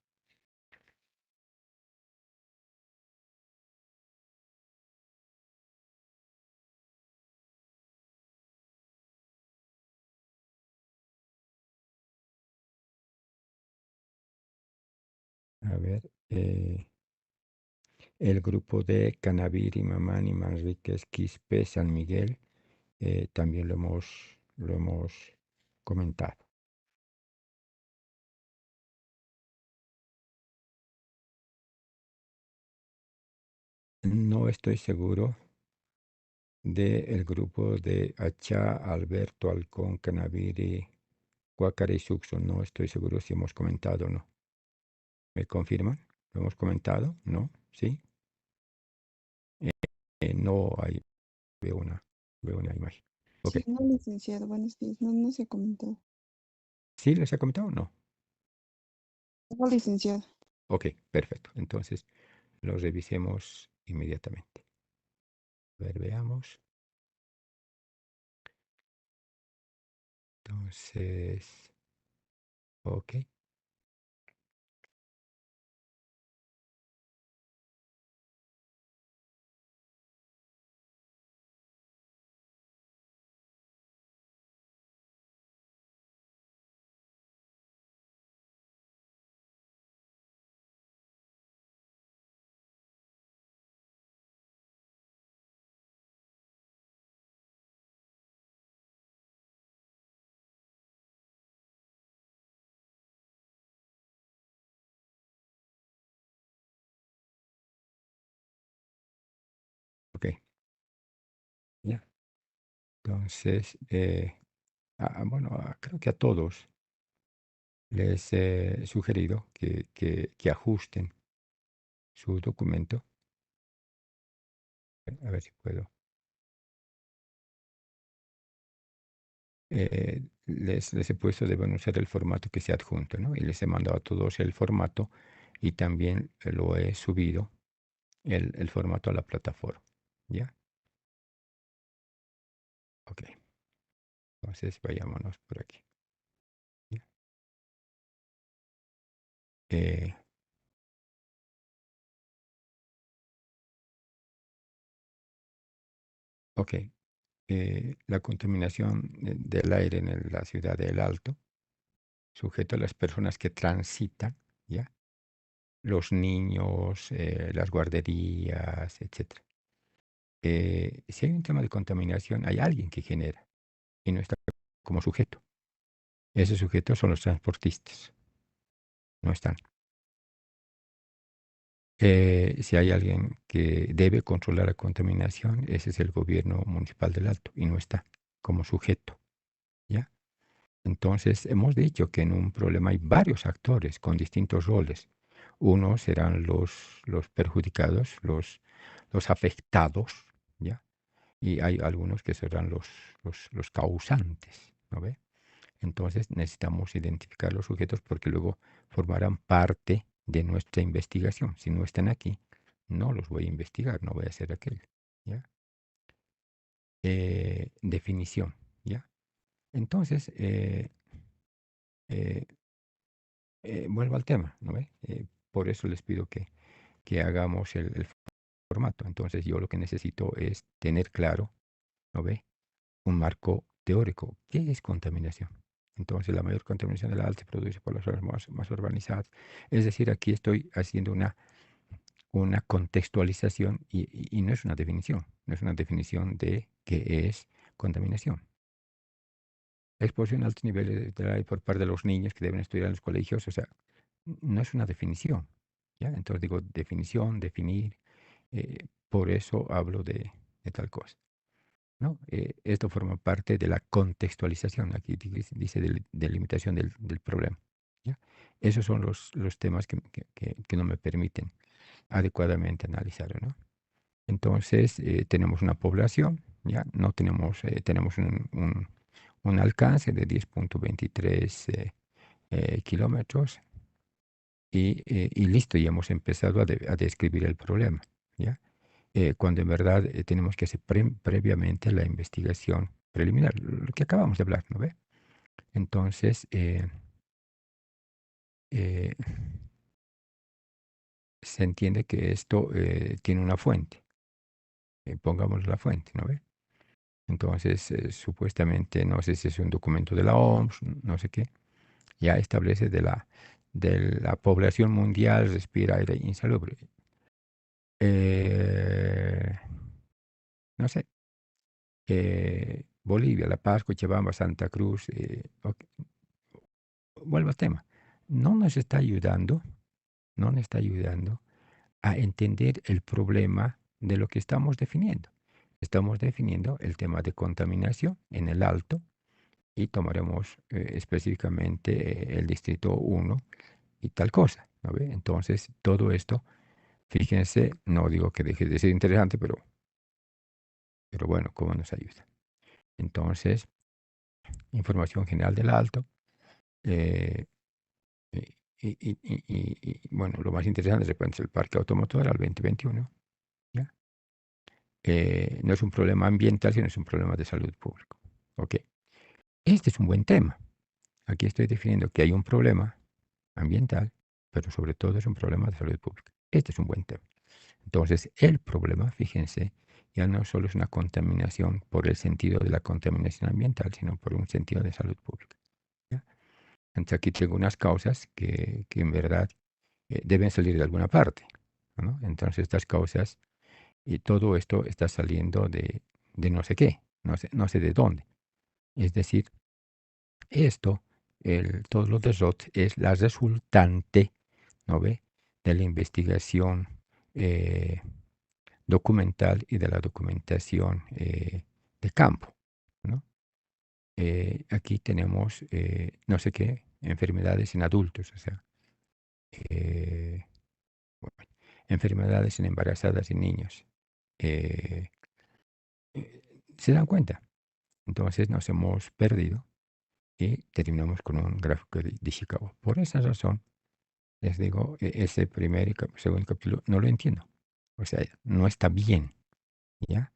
A ver, el grupo de Canaviri, Mamani, Manríquez, Quispe, San Miguel, también lo hemos comentado. No estoy seguro del grupo de Achá, Alberto, Halcón, Canaviri, Guácara y Suxo. No estoy seguro si hemos comentado o no. ¿Me confirman? ¿Lo hemos comentado? ¿No? ¿Sí? No hay, veo una imagen. Ok. Sí, no, licenciado, buenos días. No, no se ha comentado. ¿Sí les ha comentado o no? No, licenciado. Ok, perfecto. Entonces lo revisemos inmediatamente. A ver, veamos. Entonces, ok. Ok, ya. Entonces, bueno, creo que a todos les he sugerido que ajusten su documento. A ver si puedo. Les he puesto, deben usar el formato que se adjunto, ¿no? Y les he mandado a todos el formato y también lo he subido el formato a la plataforma. ¿Ya? Ok. Entonces vayámonos por aquí. ¿Ya? Eh, ok. La contaminación del aire en la ciudad de El Alto, sujeto a las personas que transitan, ¿ya? Los niños, las guarderías, etcétera. Si hay un tema de contaminación, hay alguien que genera y no está como sujeto. Ese sujeto son los transportistas, no están. Si hay alguien que debe controlar la contaminación, ese es el gobierno municipal del Alto y no está como sujeto, ¿ya? Entonces, hemos dicho que en un problema hay varios actores con distintos roles. Unos serán los perjudicados, los afectados, ¿ya? Y hay algunos que serán los causantes, ¿no ve? Entonces necesitamos identificar los sujetos porque luego formarán parte de nuestra investigación. Si no están aquí, no los voy a investigar, no voy a hacer aquello, ¿ya? Definición, ¿ya? Entonces, eh, vuelvo al tema, ¿no ve? Por eso les pido que hagamos el formato. Entonces, yo lo que necesito es tener claro, ¿no ve? Un marco teórico. ¿Qué es contaminación? Entonces, la mayor contaminación del alto se produce por las zonas más urbanizadas. Es decir, aquí estoy haciendo una contextualización y no es una definición, no es una definición de qué es contaminación. Exposición a altos niveles del aire por parte de los niños que deben estudiar en los colegios, o sea, no es una definición, ¿ya? Entonces digo definición, definir, por eso hablo de tal cosa, ¿no? Esto forma parte de la contextualización, aquí dice delimitación del problema, ¿ya? Esos son los temas que no me permiten adecuadamente analizarlo, ¿no? Entonces, tenemos una población, ¿ya? No tenemos, tenemos un alcance de 10.23 kilómetros y listo, ya hemos empezado a describir el problema, ¿ya? Cuando en verdad tenemos que hacer previamente la investigación preliminar, lo que acabamos de hablar, ¿no ve? Entonces, eh, se entiende que esto tiene una fuente. Pongamos la fuente, ¿no ve? Entonces, supuestamente, no sé si es un documento de la OMS, no sé qué, ya establece de la población mundial respira aire insalubre. No sé, Bolivia, La Paz, Cochabamba, Santa Cruz, vuelvo al tema. No nos está ayudando, no nos está ayudando a entender el problema de lo que estamos definiendo. Estamos definiendo el tema de contaminación en el alto y tomaremos específicamente el distrito 1 y tal cosa, ¿no ve? Entonces, todo esto, fíjense, no digo que deje de ser interesante, pero bueno, ¿cómo nos ayuda? Entonces, información general del alto. eh, bueno, lo más interesante es el parque automotor al 2021. ¿Ya? No es un problema ambiental, sino es un problema de salud pública. ¿Ok? Este es un buen tema. Aquí estoy definiendo que hay un problema ambiental, pero sobre todo es un problema de salud pública. Este es un buen tema. Entonces, el problema, fíjense, ya no solo es una contaminación por el sentido de la contaminación ambiental, sino por un sentido de salud pública. ¿Ya? Entonces, aquí tengo unas causas que en verdad deben salir de alguna parte, ¿no? Entonces, estas causas y todo esto está saliendo de no sé qué, no sé de dónde. Es decir, esto, todo lo de ROT es la resultante, ¿no ve?, de la investigación documental y de la documentación de campo, ¿no? Aquí tenemos, no sé qué, enfermedades en adultos, o sea, eh, bueno, enfermedades en embarazadas y niños. Eh, ¿Se dan cuenta? Entonces nos hemos perdido y terminamos con un gráfico de Chicago. Por esa razón, les digo, ese primer y segundo capítulo no lo entiendo. O sea, no está bien, ¿ya?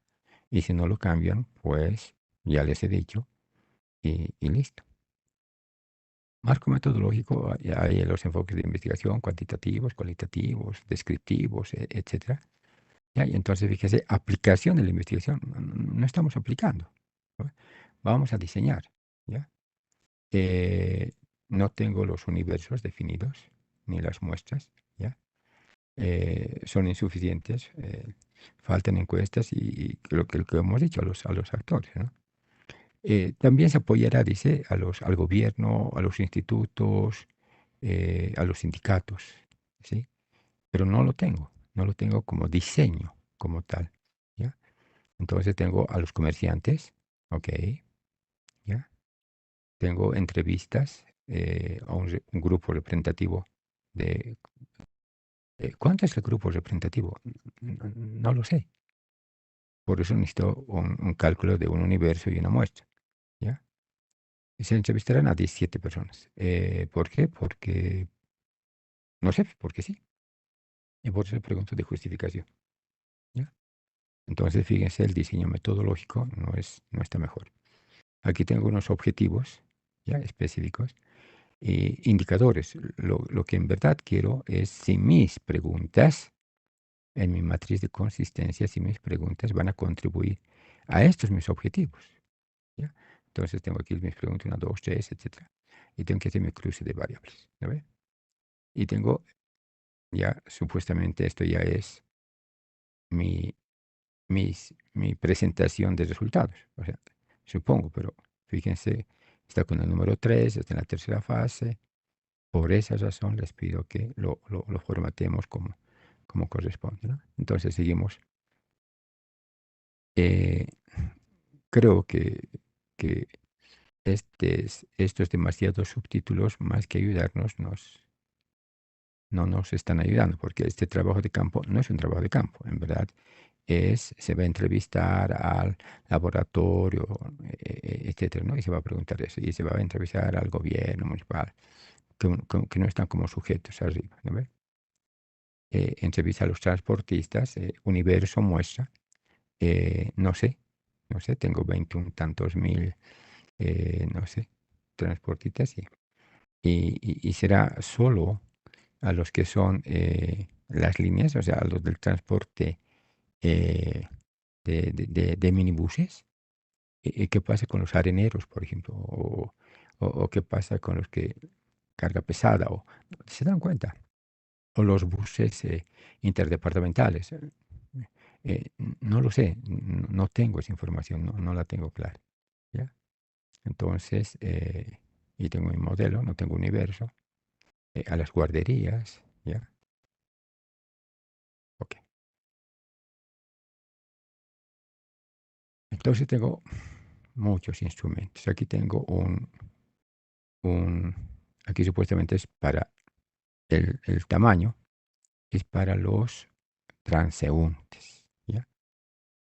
Y si no lo cambian, pues ya les he dicho y listo. Marco metodológico, hay los enfoques de investigación cuantitativos, cualitativos, descriptivos, etcétera. ¿Ya? Y entonces, fíjese, aplicación de la investigación. No estamos aplicando, ¿no? Vamos a diseñar, ¿ya? No tengo los universos definidos, ni las muestras, ¿ya? Son insuficientes, faltan encuestas y lo que hemos dicho a los actores, ¿no? También se apoyará, dice, al gobierno, a los institutos, a los sindicatos, ¿sí? Pero no lo tengo como diseño, como tal, ¿ya? Entonces tengo a los comerciantes, ok, ¿ya? Tengo entrevistas a un grupo representativo de... ¿Cuánto es el grupo representativo? No lo sé. Por eso necesito un cálculo de un universo y una muestra, ¿ya? Y se entrevistarán a 17 personas. ¿Por qué? Porque, no sé, porque sí. Y por eso pregunto de justificación, ¿ya? Entonces, fíjense, el diseño metodológico no está mejor. Aquí tengo unos objetivos, ¿ya?, específicos. Indicadores. Lo que en verdad quiero es si mis preguntas en mi matriz de consistencia, si mis preguntas van a contribuir a estos mis objetivos, ¿ya? Entonces tengo aquí mis preguntas, 1, 2, 3, etcétera. Y tengo que hacer mi cruce de variables. ¿No ve? Y tengo ya, supuestamente, esto ya es mi, mi presentación de resultados. O sea, supongo, pero fíjense, está con el número 3, está en la tercera fase. Por esa razón les pido que lo formatemos como corresponde, ¿no? Entonces seguimos. Eh, creo que estos demasiados subtítulos, más que ayudarnos, no nos están ayudando, porque este trabajo de campo no es un trabajo de campo, en verdad. Se va a entrevistar al laboratorio, etcétera, ¿no? Y se va a preguntar eso, y se va a entrevistar al gobierno municipal, que no están como sujetos arriba, ¿no ve? Entrevista a los transportistas, universo, muestra, no sé, tengo 21 tantos mil, no sé, transportistas, sí. Y será solo a los que son las líneas, o sea, a los del transporte eh, de minibuses. ¿Y qué pasa con los areneros, por ejemplo? O qué pasa con los que carga pesada? ¿Se dan cuenta? O los buses interdepartamentales. No lo sé, no tengo esa información, no la tengo clara. ¿Ya? Entonces, y tengo mi modelo, no tengo universo. A las guarderías, ¿ya? Ok. Entonces tengo muchos instrumentos. Aquí tengo aquí supuestamente es para el tamaño, es para los transeúntes, ¿ya?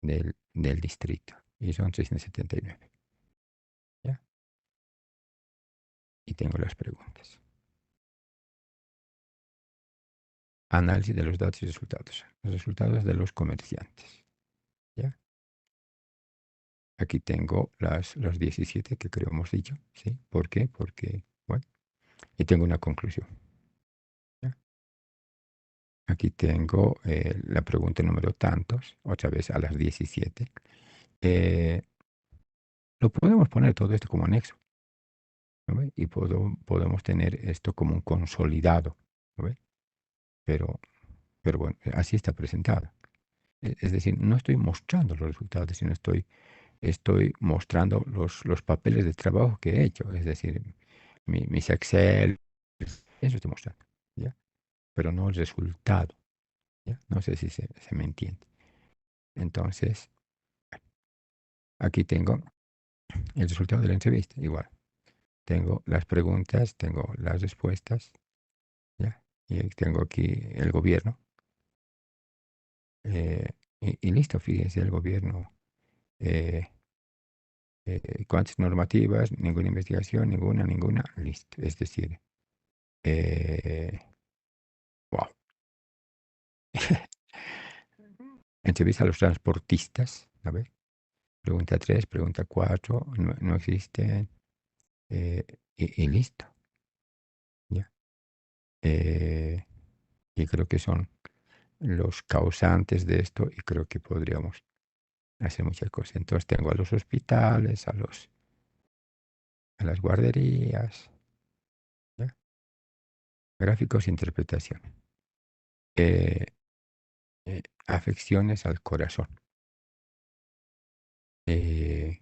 Del distrito. Y son 679, ¿ya? Y tengo las preguntas. Análisis de los datos y resultados. Los resultados de los comerciantes, ¿ya? Aquí tengo los 17 que creo hemos dicho, ¿sí? ¿Por qué? Porque, bueno, y tengo una conclusión. ¿Ya? Aquí tengo la pregunta número tantos, otra vez a las 17. Lo podemos poner todo esto como anexo, ¿no ve? Y podemos tener esto como un consolidado, ¿no ve? Pero bueno, así está presentado. Es decir, no estoy mostrando los resultados, sino estoy mostrando los papeles de trabajo que he hecho. Es decir, mis Excel, eso estoy mostrando, ¿ya? Pero no el resultado, ¿ya? No sé si se me entiende. Entonces, aquí tengo el resultado de la entrevista, igual. Tengo las preguntas, tengo las respuestas, ¿ya? Y tengo aquí el gobierno. Y listo, fíjense, el gobierno. eh, ¿Cuántas normativas? Ninguna investigación, ninguna, listo. Es decir, wow. Entrevista a los transportistas, a ver. Pregunta 3, pregunta 4, no existen. Y listo, ¿ya? Y creo que son los causantes de esto y creo que podríamos hacer muchas cosas. Entonces tengo a los hospitales, a las guarderías, ¿ya? Gráficos, interpretación. Eh, Afecciones al corazón. El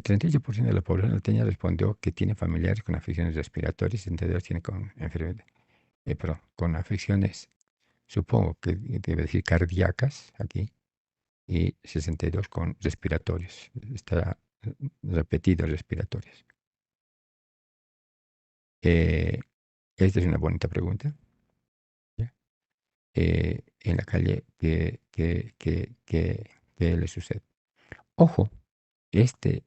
38% de la población norteña respondió que tiene familiares con afecciones respiratorias, 62 tiene con enfermedad, perdón, con afecciones, supongo que debe decir cardíacas aquí, y 62 con respiratorios. Está repetido respiratorios. Esta es una bonita pregunta. ¿Ya? En la calle, ¿qué le sucede? Ojo, este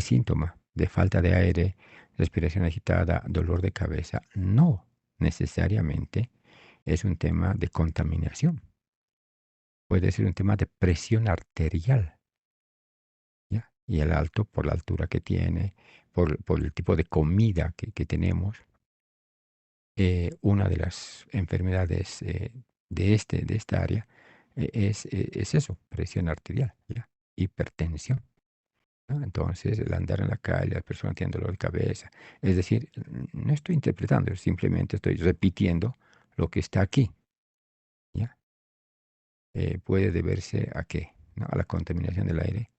síntoma de falta de aire, respiración agitada, dolor de cabeza, no necesariamente es un tema de contaminación. Puede ser un tema de presión arterial, ¿ya? Y el alto por la altura que tiene, por el tipo de comida que tenemos. Una de las enfermedades de esta área es eso, presión arterial, ¿ya? hipertensión, ¿no? Entonces, el andar en la calle, la persona tiene dolor de cabeza. Es decir, no estoy interpretando, simplemente estoy repitiendo lo que está aquí. ¿Ya? ¿Puede deberse a qué? ¿No? A la contaminación del aire.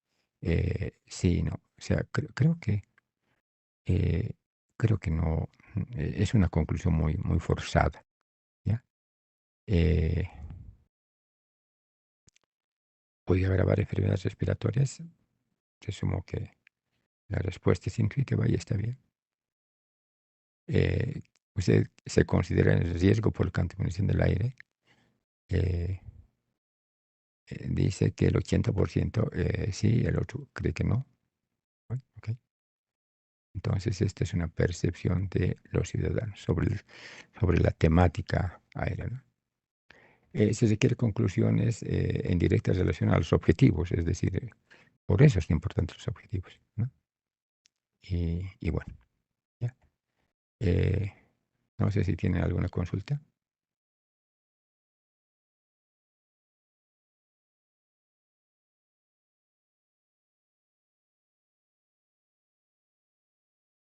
Sí, no. O sea, eh, creo que no. Es una conclusión muy, muy forzada. ¿Ya? Eh, ¿Puede agravar enfermedades respiratorias? Presumo que la respuesta es intuitiva y está bien. ¿Usted se considera en riesgo por la contaminación del aire? Eh, Dice que el 80% sí, el otro cree que no. Bueno, ok. Entonces, esta es una percepción de los ciudadanos sobre la temática aérea, ¿no? Se requiere conclusiones en directa relación a los objetivos, es decir, por eso es importante los objetivos, ¿no? Y bueno, ya. Eh, no sé si tienen alguna consulta.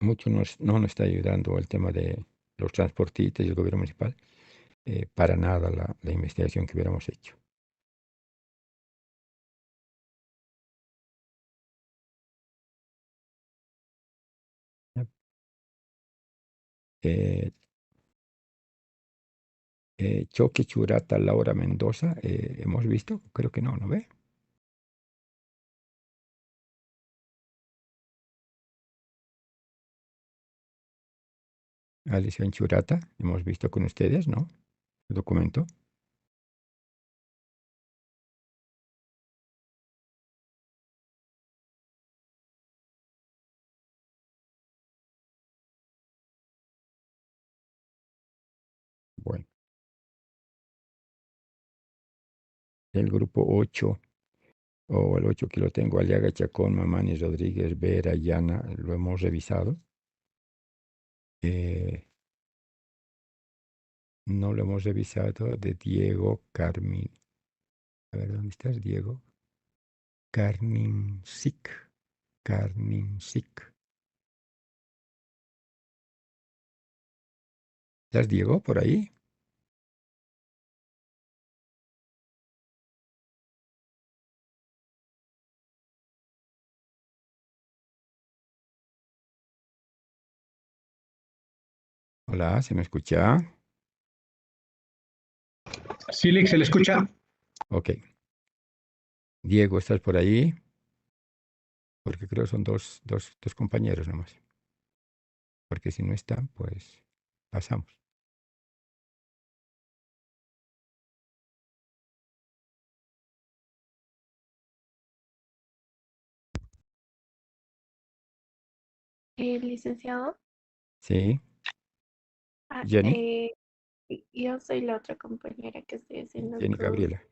Mucho no nos está ayudando el tema de los transportistas y el gobierno municipal. Para nada la investigación que hubiéramos hecho. ¿Ya? Eh, Choque Churata Laura Mendoza, ¿hemos visto? Creo que no, ¿no ve? Alicia en Churata, hemos visto con ustedes, ¿no? El documento. Bueno, el grupo 8 o el 8 que lo tengo, Aliaga, Chacón, Mamani, Rodríguez, Vera, Yana, lo hemos revisado. No lo hemos revisado de Diego Carmin. A ver, ¿dónde estás, Diego? Carnincic. Carnincic. ¿Estás, Diego, por ahí? Hola, ¿se me escucha? Sí, Lick, se le escucha. Ok. Diego, ¿estás por ahí? Porque creo que son dos compañeros nomás. Porque si no están, pues pasamos. Licenciado, Sí, ah, Jenny, yo soy la otra compañera que estoy haciendo Jenny con, Gabriela.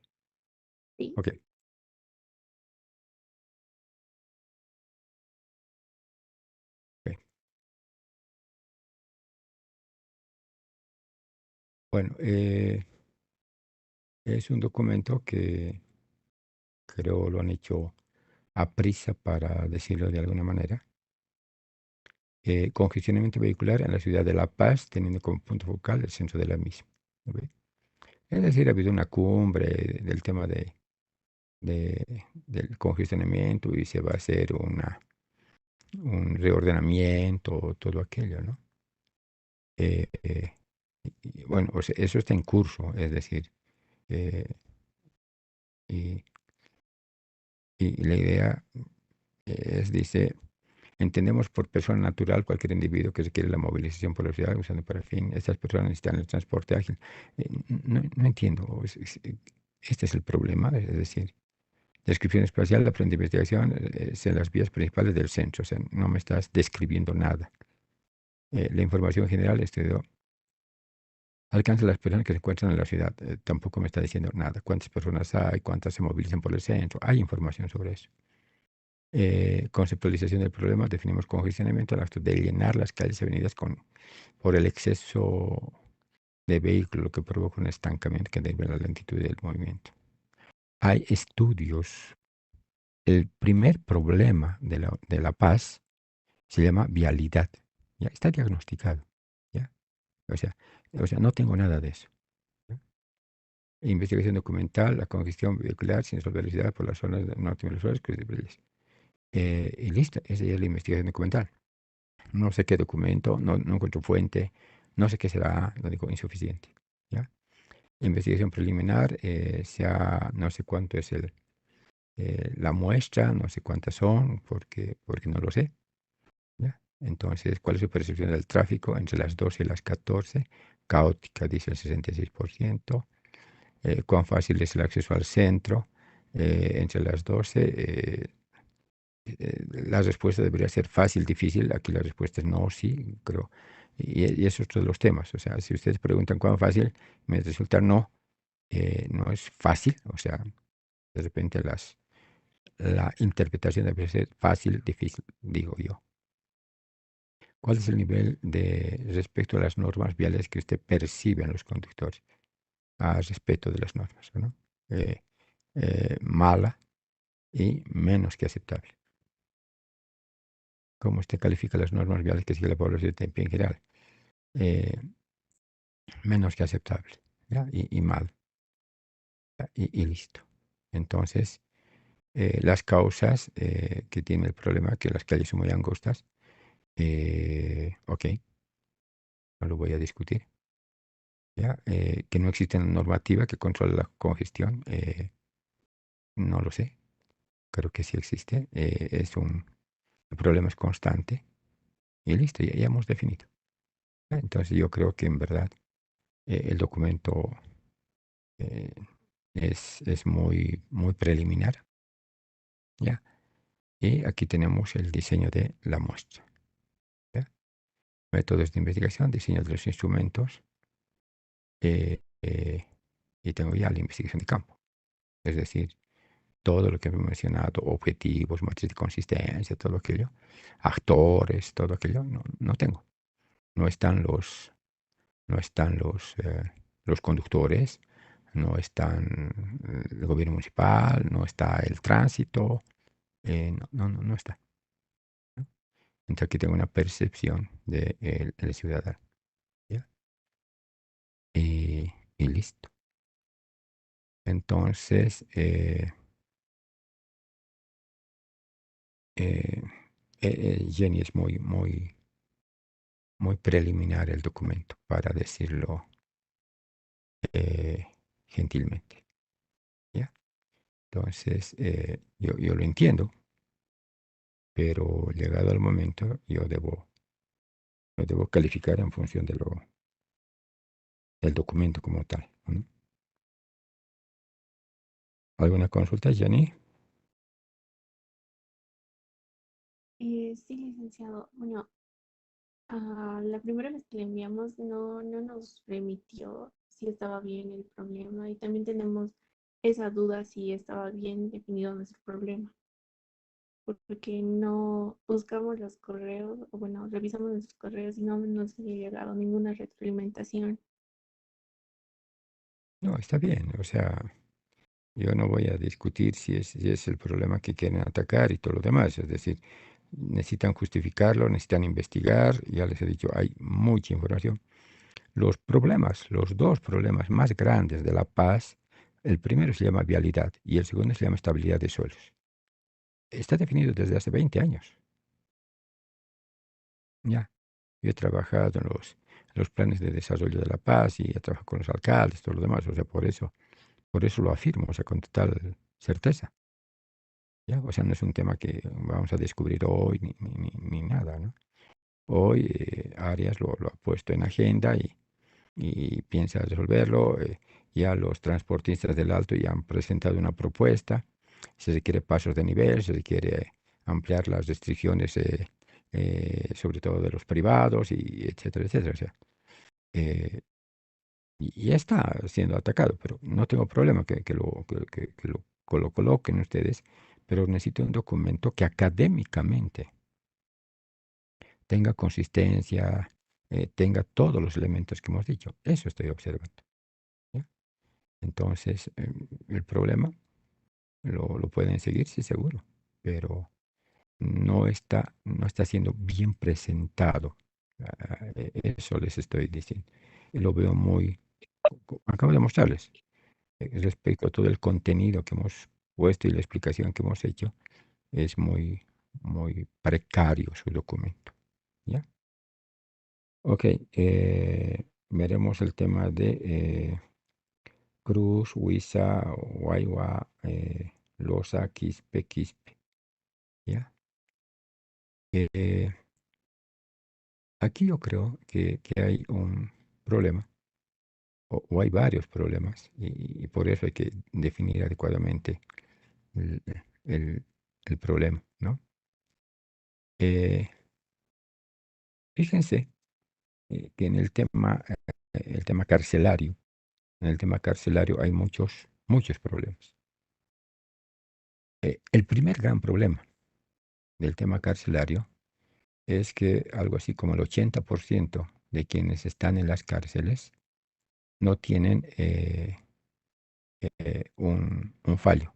sí. Ok. Ok. Bueno, es un documento que creo lo han hecho a prisa, para decirlo de alguna manera. Congestionamiento vehicular en la ciudad de La Paz, teniendo como punto focal el centro de la misma. ¿Ok? Es decir, ha habido una cumbre del tema del congestionamiento y se va a hacer un reordenamiento, todo aquello, ¿no? Eh, eh, bueno, o sea, eso está en curso, es decir, eh, y, y la idea dice, entendemos por persona natural cualquier individuo que requiere la movilización por la ciudad usando para fin. Estas personas necesitan el transporte ágil. No entiendo. Este es el problema, es decir, descripción espacial, la frente de investigación, en las vías principales del centro. O sea, no me estás describiendo nada. La información general, estudio alcanza a las personas que se encuentran en la ciudad. Tampoco me está diciendo nada. ¿Cuántas personas hay? ¿Cuántas se movilizan por el centro? Hay información sobre eso. Conceptualización del problema, definimos congestionamiento al acto de llenar las calles y avenidas por el exceso de vehículos, lo que provoca un estancamiento que deriva en la lentitud del movimiento. Hay estudios El primer problema de la paz se llama vialidad. Ya está diagnosticado. ¿Ya? O sea, no tengo nada de eso. ¿Ya? Investigación documental, la congestión vehicular sin resolver velocidad por las zonas no optimales y listo, esa es la investigación documental. No sé qué documento, no encuentro fuente, no sé qué será, lo digo, insuficiente. ¿Ya? Investigación preliminar, no sé cuánto es la muestra, no sé cuántas son, porque no lo sé. ¿Ya? Entonces, ¿cuál es su percepción del tráfico entre las 12 y las 14? Caótica, dice el 66%. ¿Cuán fácil es el acceso al centro? Entre las 12, la respuesta debería ser fácil, difícil. Aquí la respuesta es no, sí, creo. Y eso es todos los temas. O sea, si ustedes preguntan cuán fácil, me resulta no, no es fácil. O sea, de repente la interpretación debe ser fácil, difícil, digo yo. ¿Cuál es el nivel de respecto a las normas viales que usted percibe en los conductores a respecto de las normas, ¿no? Eh, Mala y menos que aceptable. ¿Cómo usted califica las normas viales que sigue la población en general? Eh, Menos que aceptable, ¿ya? Y mal, ¿ya? Y listo. Entonces, las causas que tiene el problema, que las calles son muy angostas, ok, no lo voy a discutir. ¿Ya? Que no existe una normativa que controle la congestión, no lo sé, creo que sí existe, el problema es constante y listo, ya hemos definido. Entonces yo creo que en verdad el documento eh, es muy, muy preliminar, ¿ya? Y aquí tenemos el diseño de la muestra, ¿ya? Métodos de investigación, diseño de los instrumentos y tengo ya la investigación de campo, es decir, todo lo que he mencionado, objetivos, matriz de consistencia, todo aquello, actores, todo aquello, no tengo. No están los conductores, no están el gobierno municipal, no está el tránsito, no está. ¿No? Entonces aquí tengo una percepción del ciudadano. ¿Ya? Y listo. Entonces, Jenny es muy preliminar el documento, para decirlo gentilmente. ¿Ya? Entonces, yo lo entiendo, pero llegado el momento, lo debo calificar en función del documento como tal, ¿no? ¿Alguna consulta, Jenny? Sí, licenciado. Bueno, la primera vez que le enviamos no nos remitió si estaba bien el problema y también tenemos esa duda si estaba bien definido nuestro problema, porque no buscamos los correos, o bueno, revisamos nuestros correos y no nos ha llegado ninguna retroalimentación. No, está bien. O sea, yo no voy a discutir si es el problema que quieren atacar y todo lo demás. Es decir, necesitan justificarlo, necesitan investigar. Ya les he dicho, hay mucha información. Los problemas, los dos problemas más grandes de La Paz, el primero se llama vialidad y el segundo se llama estabilidad de suelos. Está definido desde hace 20 años. Ya. Yo he trabajado en los planes de desarrollo de La Paz y he trabajado con los alcaldes, todo lo demás. O sea, por eso lo afirmo, o sea, con total certeza. ¿Ya? O sea, no es un tema que vamos a descubrir hoy ni nada, ¿no? Hoy Arias lo ha puesto en agenda y piensa resolverlo. Ya los transportistas del Alto ya han presentado una propuesta. Se requiere pasos de nivel, se requiere ampliar las restricciones, sobre todo de los privados, y etcétera, etcétera. O sea, y ya está siendo atacado, pero no tengo problema que lo coloquen ustedes, pero necesito un documento que académicamente tenga consistencia, tenga todos los elementos que hemos dicho. Eso estoy observando. ¿Ya? Entonces, el problema lo pueden seguir, sí, seguro, pero no está siendo bien presentado. Eso les estoy diciendo. Y lo veo muy, acabo de mostrarles, respecto a todo el contenido que hemos puesto y la explicación que hemos hecho, es muy precario su documento. ¿Ya? Ok, veremos el tema de Cruz, Huiza, Guayua, Loza, Quispe, Quispe. ¿Ya? Eh, Aquí yo creo que hay un problema, o hay varios problemas, y por eso hay que definir adecuadamente el, el- el problema, ¿no? Eh, Fíjense que en el tema carcelario, en el tema carcelario hay muchos problemas. El primer gran problema del tema carcelario es que algo así como el 80% de quienes están en las cárceles no tienen un fallo,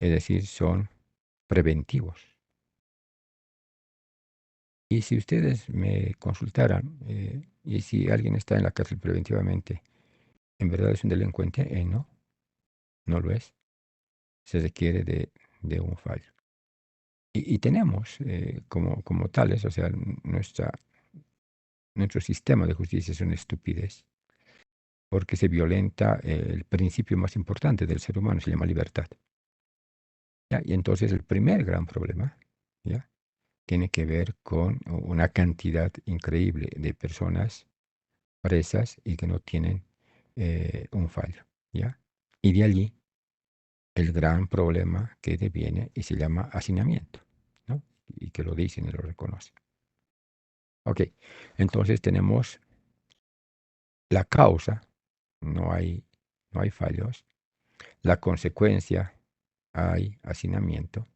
es decir, son preventivos. Y si ustedes me consultaran, y si alguien está en la cárcel preventivamente, ¿en verdad es un delincuente? No, no lo es. Se requiere de un fallo. Y tenemos como tales, o sea, nuestro sistema de justicia es una estupidez, porque se violenta el principio más importante del ser humano, se llama libertad. ¿Ya? Y entonces el primer gran problema, ¿ya?, tiene que ver con una cantidad increíble de personas presas y que no tienen un fallo, ¿ya? Y de allí el gran problema que deviene y se llama hacinamiento, ¿no? Y que lo dicen y lo reconocen. Ok, entonces tenemos la causa, no hay fallos. La consecuencia, hay hacinamiento.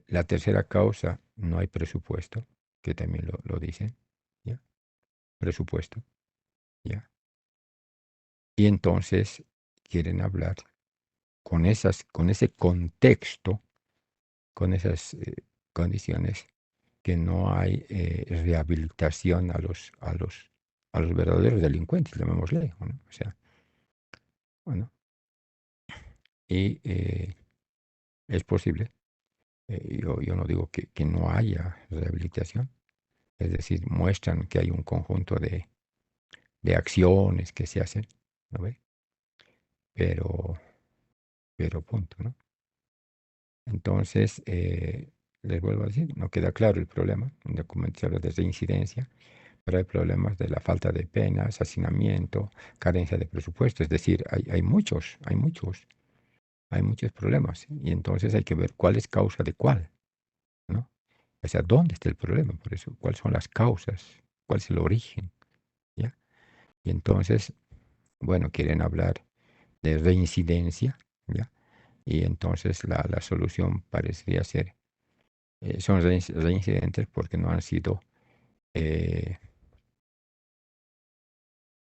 La tercera causa, no hay presupuesto, que también lo dicen, ¿ya? Presupuesto, ¿ya? Y entonces quieren hablar con ese contexto, con esas condiciones, que no hay rehabilitación a los verdaderos delincuentes, llamémosle, ¿no? O sea, bueno, y es posible. Yo no digo que no haya rehabilitación, es decir, muestran que hay un conjunto de acciones que se hacen, ¿no ve? Pero punto, ¿no? Entonces, les vuelvo a decir, no queda claro el problema. En el documento se habla de reincidencia, pero hay problemas de la falta de penas, hacinamiento, carencia de presupuesto. Es decir, hay muchos problemas. Y entonces hay que ver cuál es causa de cuál, ¿no? O sea, ¿dónde está el problema? Por eso, ¿cuáles son las causas? ¿Cuál es el origen? ¿Ya? Y entonces, bueno, quieren hablar de reincidencia, ¿ya? Y entonces la solución parecería ser, son reincidentes porque no han sido eh,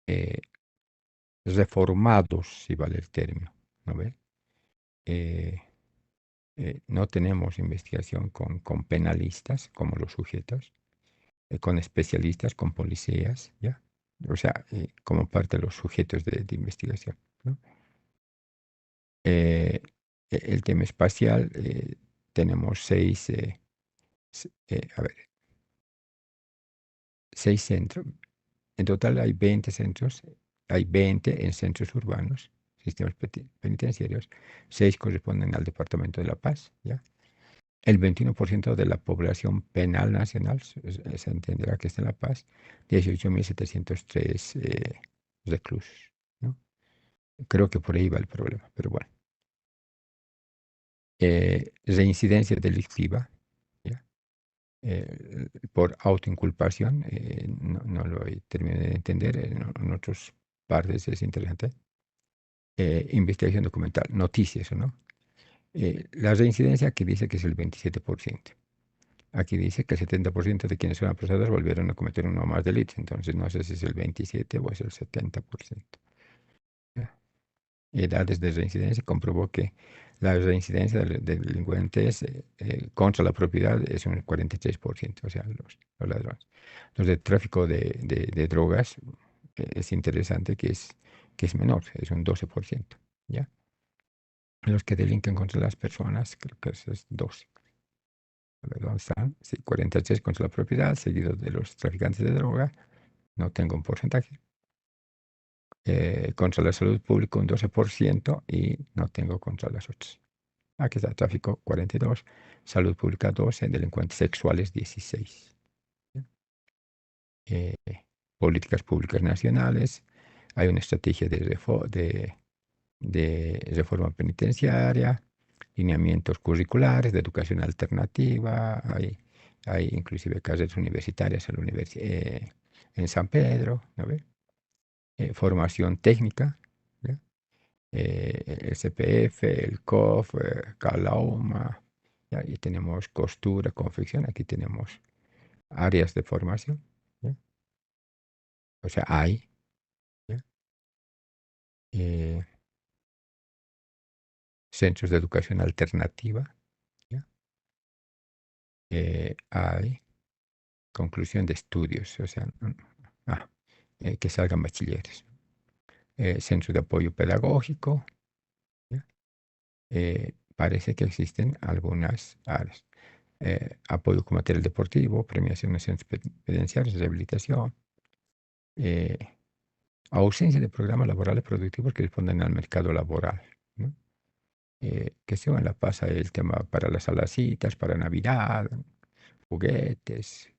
eh, reformados, si vale el término, ¿no ve? Eh, no tenemos investigación con penalistas como los sujetos, con especialistas, con policías, ¿ya? O sea, como parte de los sujetos de investigación, ¿no? El tema espacial, tenemos a ver, 6 centros. En total hay 20 centros, hay 20 en centros urbanos, sistemas penitenciarios, 6 corresponden al Departamento de La Paz, ¿ya? El 21% de la población penal nacional se entenderá que está en La Paz, 18.703 reclusos, ¿no? Creo que por ahí va el problema, pero bueno. Reincidencia delictiva, ¿ya? Por autoinculpación, no lo terminé de entender, en otras partes es interesante. Investigación documental, noticias, ¿no? La reincidencia aquí dice que es el 27%. Aquí dice que el 70% de quienes son apresados volvieron a cometer uno o más delitos, entonces no sé si es el 27 o es el 70%. ¿Ya? edades de reincidencia, comprobó que la reincidencia de delincuentes contra la propiedad es un 43%, o sea, los ladrones. Los de tráfico de drogas es interesante que es menor, es un 12%, ¿ya? Los que delinquen contra las personas, creo que eso es 12. A ver, ¿dónde están? Sí, 43 contra la propiedad, seguido de los traficantes de droga. No tengo un porcentaje. Contra la salud pública un 12% y no tengo contra las otras. Aquí está tráfico 42, salud pública 12, delincuentes sexuales 16. Eh, políticas públicas nacionales. Hay una estrategia de reforma penitenciaria, lineamientos curriculares de educación alternativa, hay inclusive carreras universitarias en San Pedro, ¿no ve? Formación técnica, ¿ya? El CPF, el COF, Calauma, y ahí tenemos costura, confección, aquí tenemos áreas de formación, ¿ya? O sea, hay, ¿ya? Eh, centros de educación alternativa, ¿ya? Hay conclusión de estudios, o sea, que salgan bachilleres. Centro de apoyo pedagógico, ¿ya? Parece que existen algunas áreas. Apoyo con material deportivo, premiaciones penitenciarias, rehabilitación, eh, ausencia de programas laborales productivos que respondan al mercado laboral, ¿no? Que se van la pasa el tema para las alacitas, para Navidad, juguetes,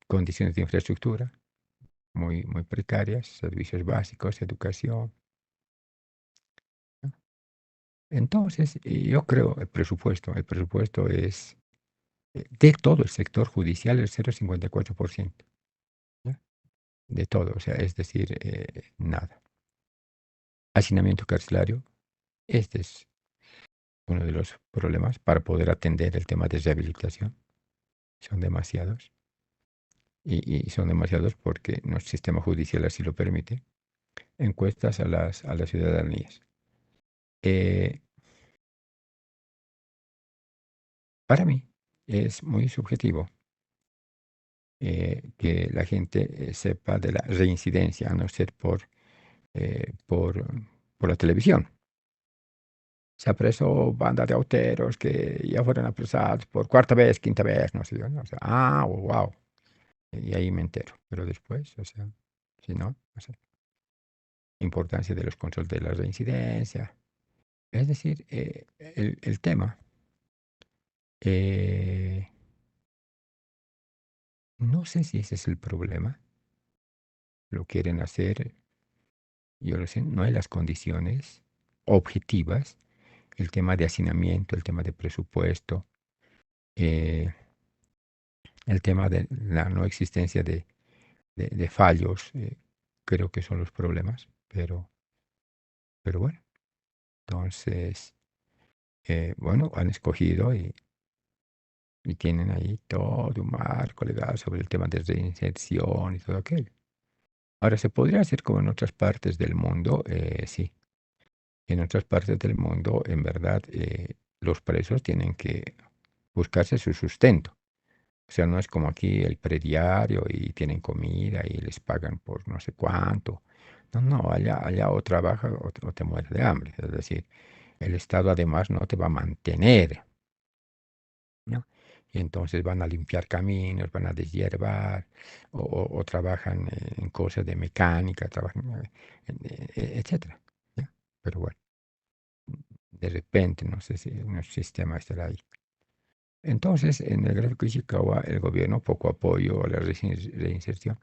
condiciones de infraestructura muy precarias, servicios básicos, educación, ¿no? Entonces, yo creo el presupuesto es de todo el sector judicial el 0,54%, ¿ya? De todo, o sea, es decir, nada. Hacinamiento carcelario, este es uno de los problemas para poder atender el tema de rehabilitación. Son demasiados. Y son demasiados porque nuestro sistema judicial así lo permite. Encuestas a las ciudadanías. Para mí es muy subjetivo que la gente sepa de la reincidencia, a no ser eh, por, por la televisión. Se apresó banda de auteros que ya fueron apresados por cuarta vez, quinta vez, no sé yo, ¿no? O sea, wow. Y ahí me entero. Pero después, o sea, si no, o sea, importancia de los controles de la reincidencia. Es decir, el tema, no sé si ese es el problema. Lo quieren hacer, yo lo sé, no hay las condiciones objetivas, el tema de hacinamiento, el tema de presupuesto, eh, el tema de la no existencia de fallos, creo que son los problemas, pero bueno, entonces, bueno, han escogido y tienen ahí todo un marco legal sobre el tema de reinserción y todo aquello. Ahora, ¿se podría hacer como en otras partes del mundo? Sí. En otras partes del mundo, en verdad, los presos tienen que buscarse su sustento. O sea, no es como aquí el prediario y tienen comida y les pagan por no sé cuánto. No, allá o trabajas o te mueres de hambre. Es decir, el Estado además no te va a mantener, ¿no? Y entonces van a limpiar caminos, van a deshiervar o trabajan en cosas de mecánica, trabajan, etcétera, ¿ya? Pero bueno, de repente, no sé si un sistema estará ahí. Entonces, en el gráfico de Ishikawa, el gobierno, poco apoyo a la reinserción,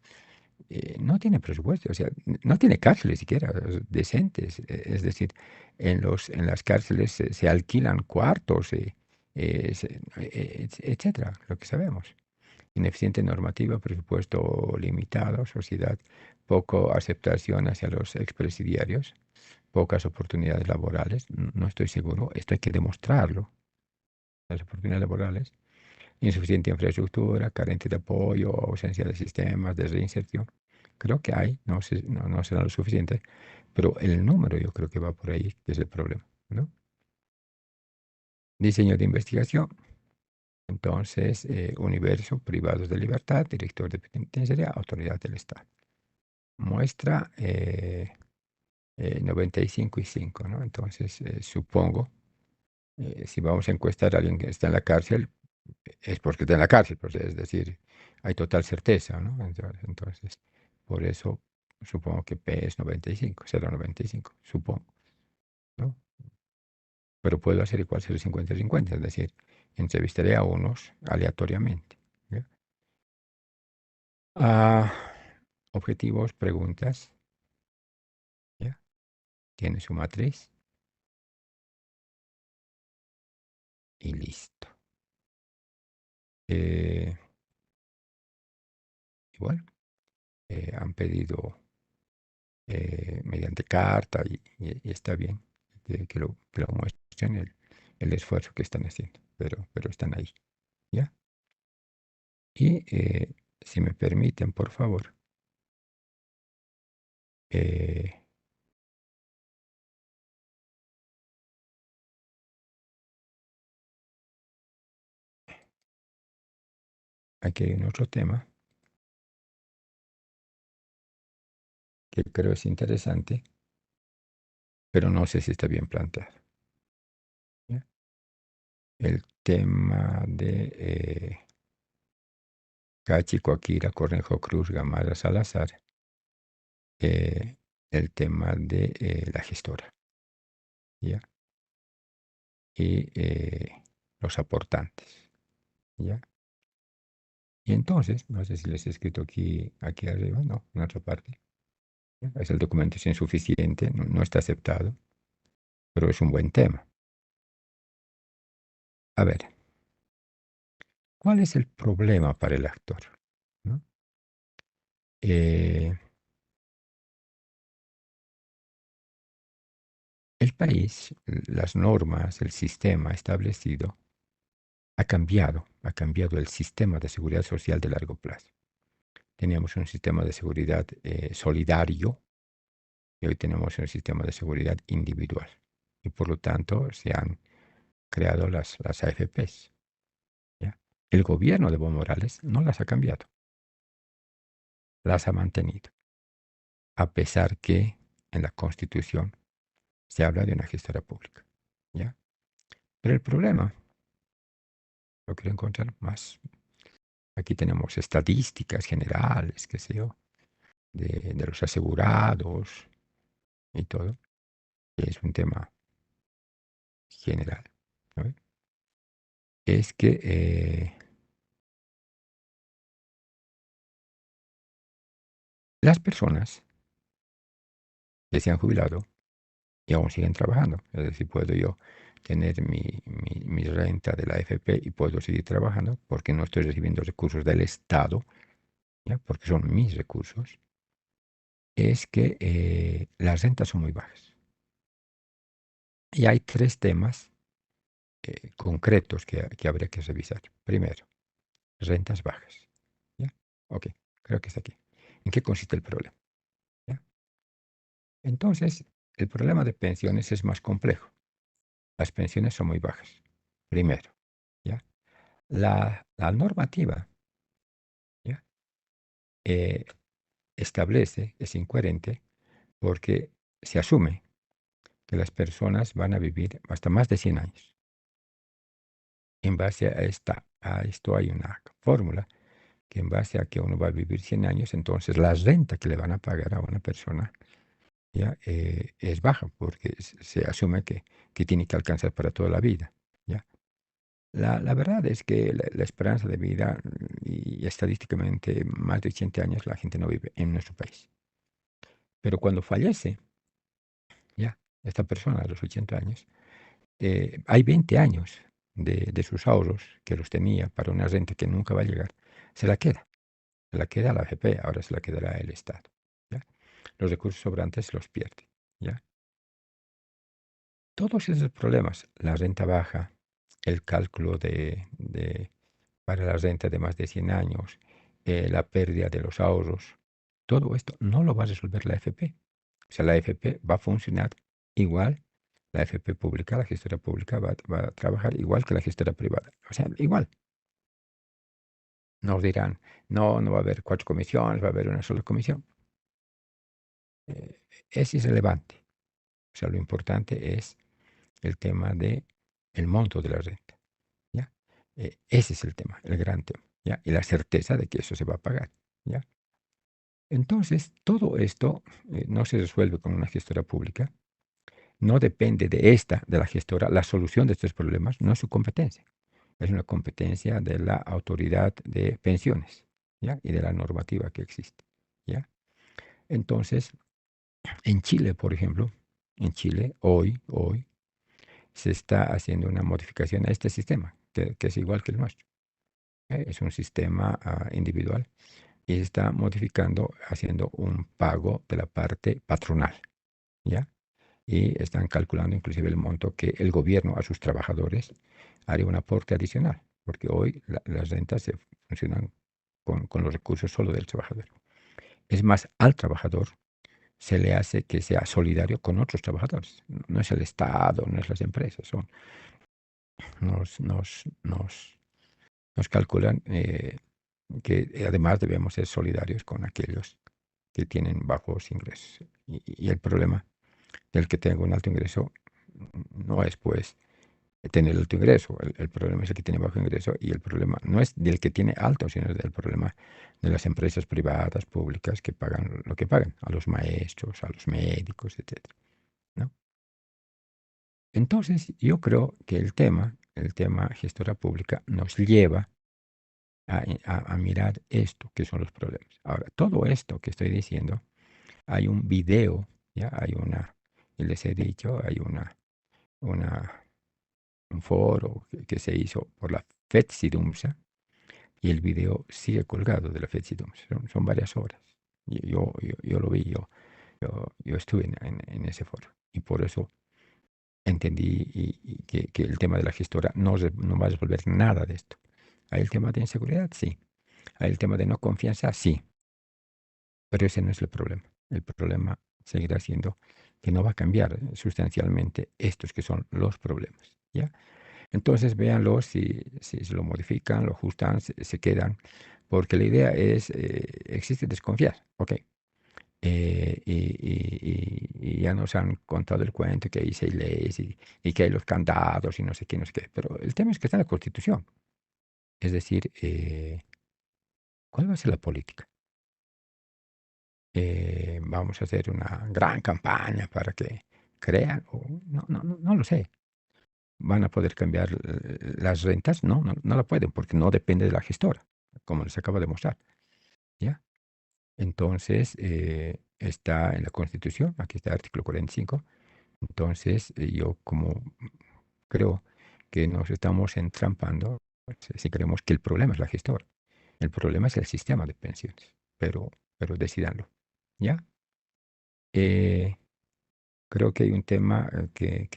no tiene presupuesto, o sea, no tiene cárceles siquiera decentes. Es decir, en las cárceles se alquilan cuartos, etcétera, lo que sabemos. Ineficiente normativa, presupuesto limitado, sociedad, poco aceptación hacia los expresidiarios, pocas oportunidades laborales. No estoy seguro, esto hay que demostrarlo. Las oportunidades laborales, insuficiente infraestructura, carente de apoyo, ausencia de sistemas de reinserción. Creo que hay, no sé, no será lo suficiente, pero el número yo creo que va por ahí, que es el problema, ¿no? Diseño de investigación. Entonces, universo, privados de libertad, director de penitenciaría, autoridad del Estado. Muestra 95 y 5, ¿no? Entonces, supongo, si vamos a encuestar a alguien que está en la cárcel, es porque está en la cárcel, pues, es decir, hay total certeza, ¿no? Entonces, por eso supongo que P es 95, será 95, supongo, ¿no? Pero puedo hacer igual ser 50-50, es decir, entrevistaré a unos aleatoriamente. ¿Ya? Ah, objetivos, preguntas, ¿ya? Tiene su matriz y listo. Igual, han pedido mediante carta y está bien que lo muestren el esfuerzo que están haciendo, pero están ahí, ¿ya? Y si me permiten, por favor, eh, aquí hay un otro tema que creo es interesante, pero no sé si está bien planteado, ¿ya? El tema de Cachi, Coaquira, Cornejo Cruz, Gamara, Salazar, el tema de la gestora, ¿ya? Y los aportantes, ¿ya? Y entonces, no sé si les he escrito aquí arriba, no, en otra parte. ¿Ya? Es el documento es insuficiente, no está aceptado, pero es un buen tema. A ver, ¿cuál es el problema para el actor? ¿No? Eh, el país, las normas, el sistema establecido ha cambiado el sistema de seguridad social de largo plazo. Teníamos un sistema de seguridad solidario y hoy tenemos un sistema de seguridad individual. Y por lo tanto se han creado las AFPs. ¿Ya? El gobierno de Evo Morales no las ha cambiado, las ha mantenido, a pesar que en la Constitución se habla de una gestora pública. ¿Ya? Pero el problema, lo quiero encontrar más, aquí tenemos estadísticas generales, qué sé yo, de los asegurados y todo, que es un tema general, ¿no? Es que las personas que se han jubilado y aún siguen trabajando, es decir, puedo yo tener mi renta de la AFP y puedo seguir trabajando porque no estoy recibiendo recursos del Estado, ¿ya? Porque son mis recursos, es que las rentas son muy bajas. Y hay tres temas concretos que habría que revisar. Primero, rentas bajas. ¿Ya? Ok, creo que está aquí. ¿En qué consiste el problema? ¿Ya? Entonces, el problema de pensiones es más complejo. Las pensiones son muy bajas. Primero, ¿ya? La normativa, ¿ya? Establece, es incoherente, porque se asume que las personas van a vivir hasta más de 100 años. En base a esto hay una fórmula que en base a que uno va a vivir 100 años, entonces la renta que le van a pagar a una persona ¿ya? Es baja, porque se asume que tiene que alcanzar para toda la vida. ¿Ya? La verdad es que la esperanza de vida y estadísticamente más de 80 años la gente no vive en nuestro país. Pero cuando fallece, ya, esta persona a los 80 años, hay 20 años de sus ahorros que los tenía para una renta que nunca va a llegar, se la queda. Se la queda la AFP, ahora se la quedará el Estado. ¿Ya? Los recursos sobrantes los pierde. ¿Ya? Todos esos problemas, la renta baja, el cálculo para la renta de más de 100 años, la pérdida de los ahorros, todo esto no lo va a resolver la AFP. O sea, la AFP va a funcionar igual, la AFP pública, la gestora pública va a trabajar igual que la gestora privada. O sea, igual. Nos dirán, no, no va a haber 4 comisiones, va a haber una sola comisión. Es irrelevante. O sea, lo importante es el tema de el monto de la renta. ¿Ya? Ese es el tema, el gran tema. ¿Ya? Y la certeza de que eso se va a pagar. ¿Ya? Entonces, todo esto no se resuelve con una gestora pública. No depende de la gestora. La solución de estos problemas no es su competencia. Es una competencia de la autoridad de pensiones, ¿ya? Y de la normativa que existe, ¿ya? Entonces, en Chile, por ejemplo, en Chile, hoy, se está haciendo una modificación a este sistema, que es igual que el nuestro. Es un sistema individual y se está modificando, haciendo un pago de la parte patronal, ¿ya? Y están calculando inclusive el monto que el gobierno a sus trabajadores haría un aporte adicional, porque hoy las rentas se funcionan con los recursos solo del trabajador. Es más, al trabajador se le hace que sea solidario con otros trabajadores. No es el Estado, no es las empresas, nos calculan que además debemos ser solidarios con aquellos que tienen bajos ingresos. Y el problema del que tenga un alto ingreso no es pues tener alto ingreso. El problema es el que tiene bajo ingreso y el problema no es del que tiene alto, sino del problema de las empresas privadas, públicas, que pagan lo que pagan, a los maestros, a los médicos, etcétera, ¿no? Entonces, yo creo que el tema gestora pública, nos lleva a mirar esto, que son los problemas. Ahora, todo esto que estoy diciendo, hay un video, ya hay y les he dicho, hay un foro que se hizo por la FETSIDUMSA y el video sigue colgado de la FETSIDUMSA. Son varias horas. Yo lo vi, yo estuve en ese foro y por eso entendí que el tema de la gestora no va a resolver nada de esto. ¿Hay el tema de inseguridad? Sí. ¿Hay el tema de no confianza? Sí. Pero ese no es el problema. El problema seguirá siendo que no va a cambiar sustancialmente estos que son los problemas, ¿ya? Entonces véanlo, si se lo modifican, lo ajustan, se quedan, porque la idea es, existe desconfiar, ¿ok? Y ya nos han contado el cuento que hay 6 leyes y que hay los candados y no sé qué, no sé qué. Pero el tema es que está en la Constitución. Es decir, ¿cuál va a ser la política? ¿Vamos a hacer una gran campaña para que crean? No lo sé. ¿Van a poder cambiar las rentas? No la pueden porque no depende de la gestora, como les acabo de mostrar, ¿ya? Entonces, está en la Constitución, aquí está el artículo 45. Entonces, yo como creo que nos estamos entrampando si creemos que el problema es la gestora. El problema es el sistema de pensiones, pero decídanlo, ¿ya? Eh, Creo que hay un tema que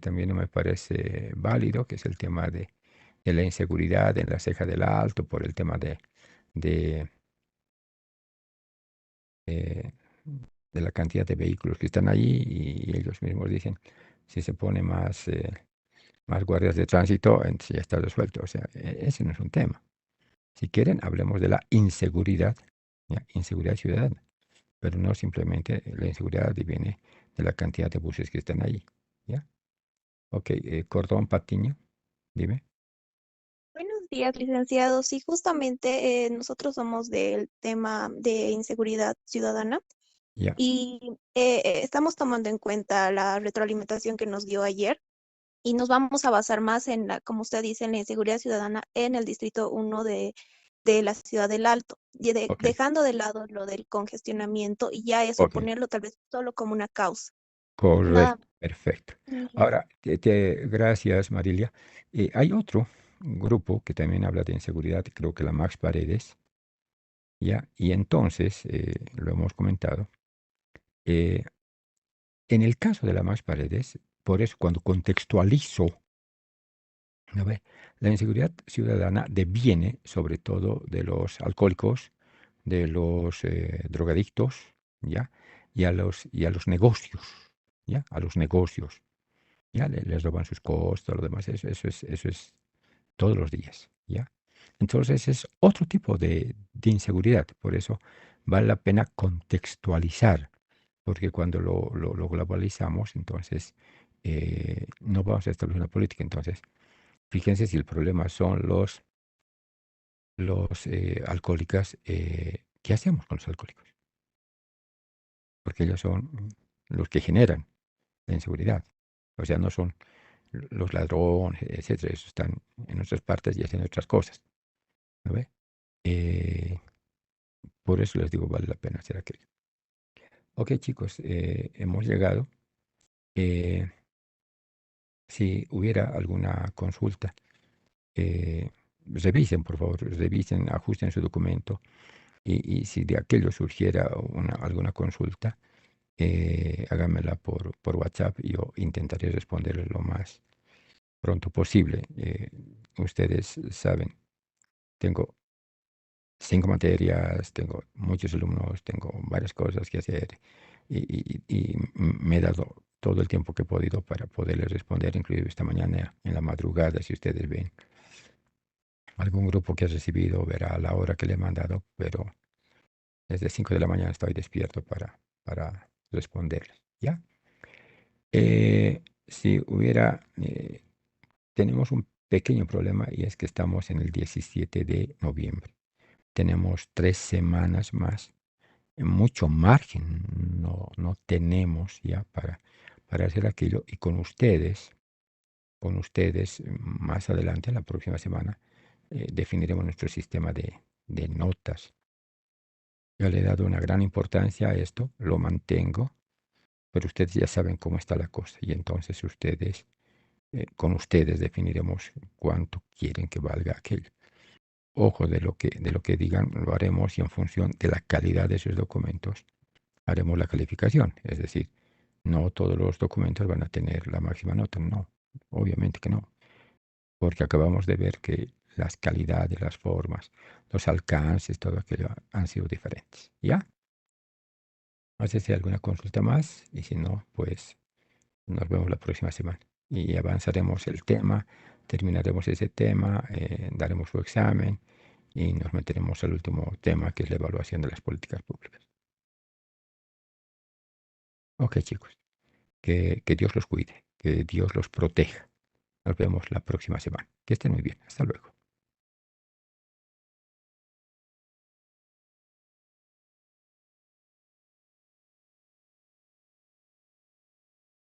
también no me parece válido, que es el tema de la inseguridad en la ceja del Alto por el tema de, eh, de la cantidad de vehículos que están allí y ellos mismos dicen, si se pone más guardias de tránsito, entonces ya está resuelto. O sea, ese no es un tema. Si quieren, hablemos de la inseguridad, ¿ya? Inseguridad ciudadana, pero no simplemente la inseguridad viene de la cantidad de buses que están allí, ¿ya? Ok, Cordón Patiño, dime. Buenos días, licenciado. Sí, justamente nosotros somos del tema de inseguridad ciudadana Ya, y estamos tomando en cuenta la retroalimentación que nos dio ayer y nos vamos a basar más en la, como usted dice, en la inseguridad ciudadana en el Distrito 1 de la Ciudad del Alto, ok, dejando de lado lo del congestionamiento y ya eso ok, ponerlo tal vez solo como una causa. Nada. correcto, perfecto. Y Ahora, gracias, Marilia. Hay otro grupo que también habla de inseguridad, creo que la Max Paredes, ¿ya? Y entonces, lo hemos comentado, eh, en el caso de la Max Paredes, por eso cuando contextualizo, ¿no ve? La inseguridad ciudadana deviene sobre todo de los alcohólicos, de los drogadictos, ¿ya? Y a los negocios, ¿ya? A los negocios, ¿ya? Les roban sus cosas, todo lo demás, eso es todos los días, ¿ya? Entonces es otro tipo de inseguridad, por eso vale la pena contextualizar, porque cuando lo globalizamos, entonces no vamos a establecer una política. Entonces, fíjense si el problema son los alcohólicos, ¿qué hacemos con los alcohólicos? Porque ellos son los que generan la inseguridad. O sea, no son los ladrones, etcétera. Eso están en otras partes y hacen otras cosas. ¿No ve? Por eso les digo, vale la pena hacer aquello. Ok, chicos, hemos llegado. Si hubiera alguna consulta, revisen, por favor, revisen, ajusten su documento y si de aquello surgiera alguna consulta, háganmela por WhatsApp y yo intentaré responderle lo más pronto posible. Ustedes saben, tengo 5 materias, tengo muchos alumnos, tengo varias cosas que hacer y me he dado todo el tiempo que he podido para poderles responder, inclusive esta mañana en la madrugada, si ustedes ven algún grupo que has recibido, verá la hora que le he mandado, pero desde 5 de la mañana estoy despierto para responderles, ¿ya? Si hubiera, tenemos un pequeño problema y es que estamos en el 17 de noviembre. Tenemos 3 semanas más, mucho margen no tenemos ya para hacer aquello. Y con ustedes, más adelante, la próxima semana, definiremos nuestro sistema de notas. Yo le he dado una gran importancia a esto, lo mantengo, pero ustedes ya saben cómo está la cosa. Y entonces con ustedes definiremos cuánto quieren que valga aquello. Ojo, de lo que digan lo haremos y en función de la calidad de esos documentos haremos la calificación. Es decir, no todos los documentos van a tener la máxima nota, no, obviamente que no, porque acabamos de ver que las calidades, las formas, los alcances, todo aquello han sido diferentes. ¿Ya? No sé si hay alguna consulta más y si no, pues nos vemos la próxima semana y avanzaremos el tema, terminaremos ese tema, daremos su examen y nos meteremos al último tema, que es la evaluación de las políticas públicas. Ok, chicos, que Dios los cuide, que Dios los proteja. Nos vemos la próxima semana. Que estén muy bien. Hasta luego.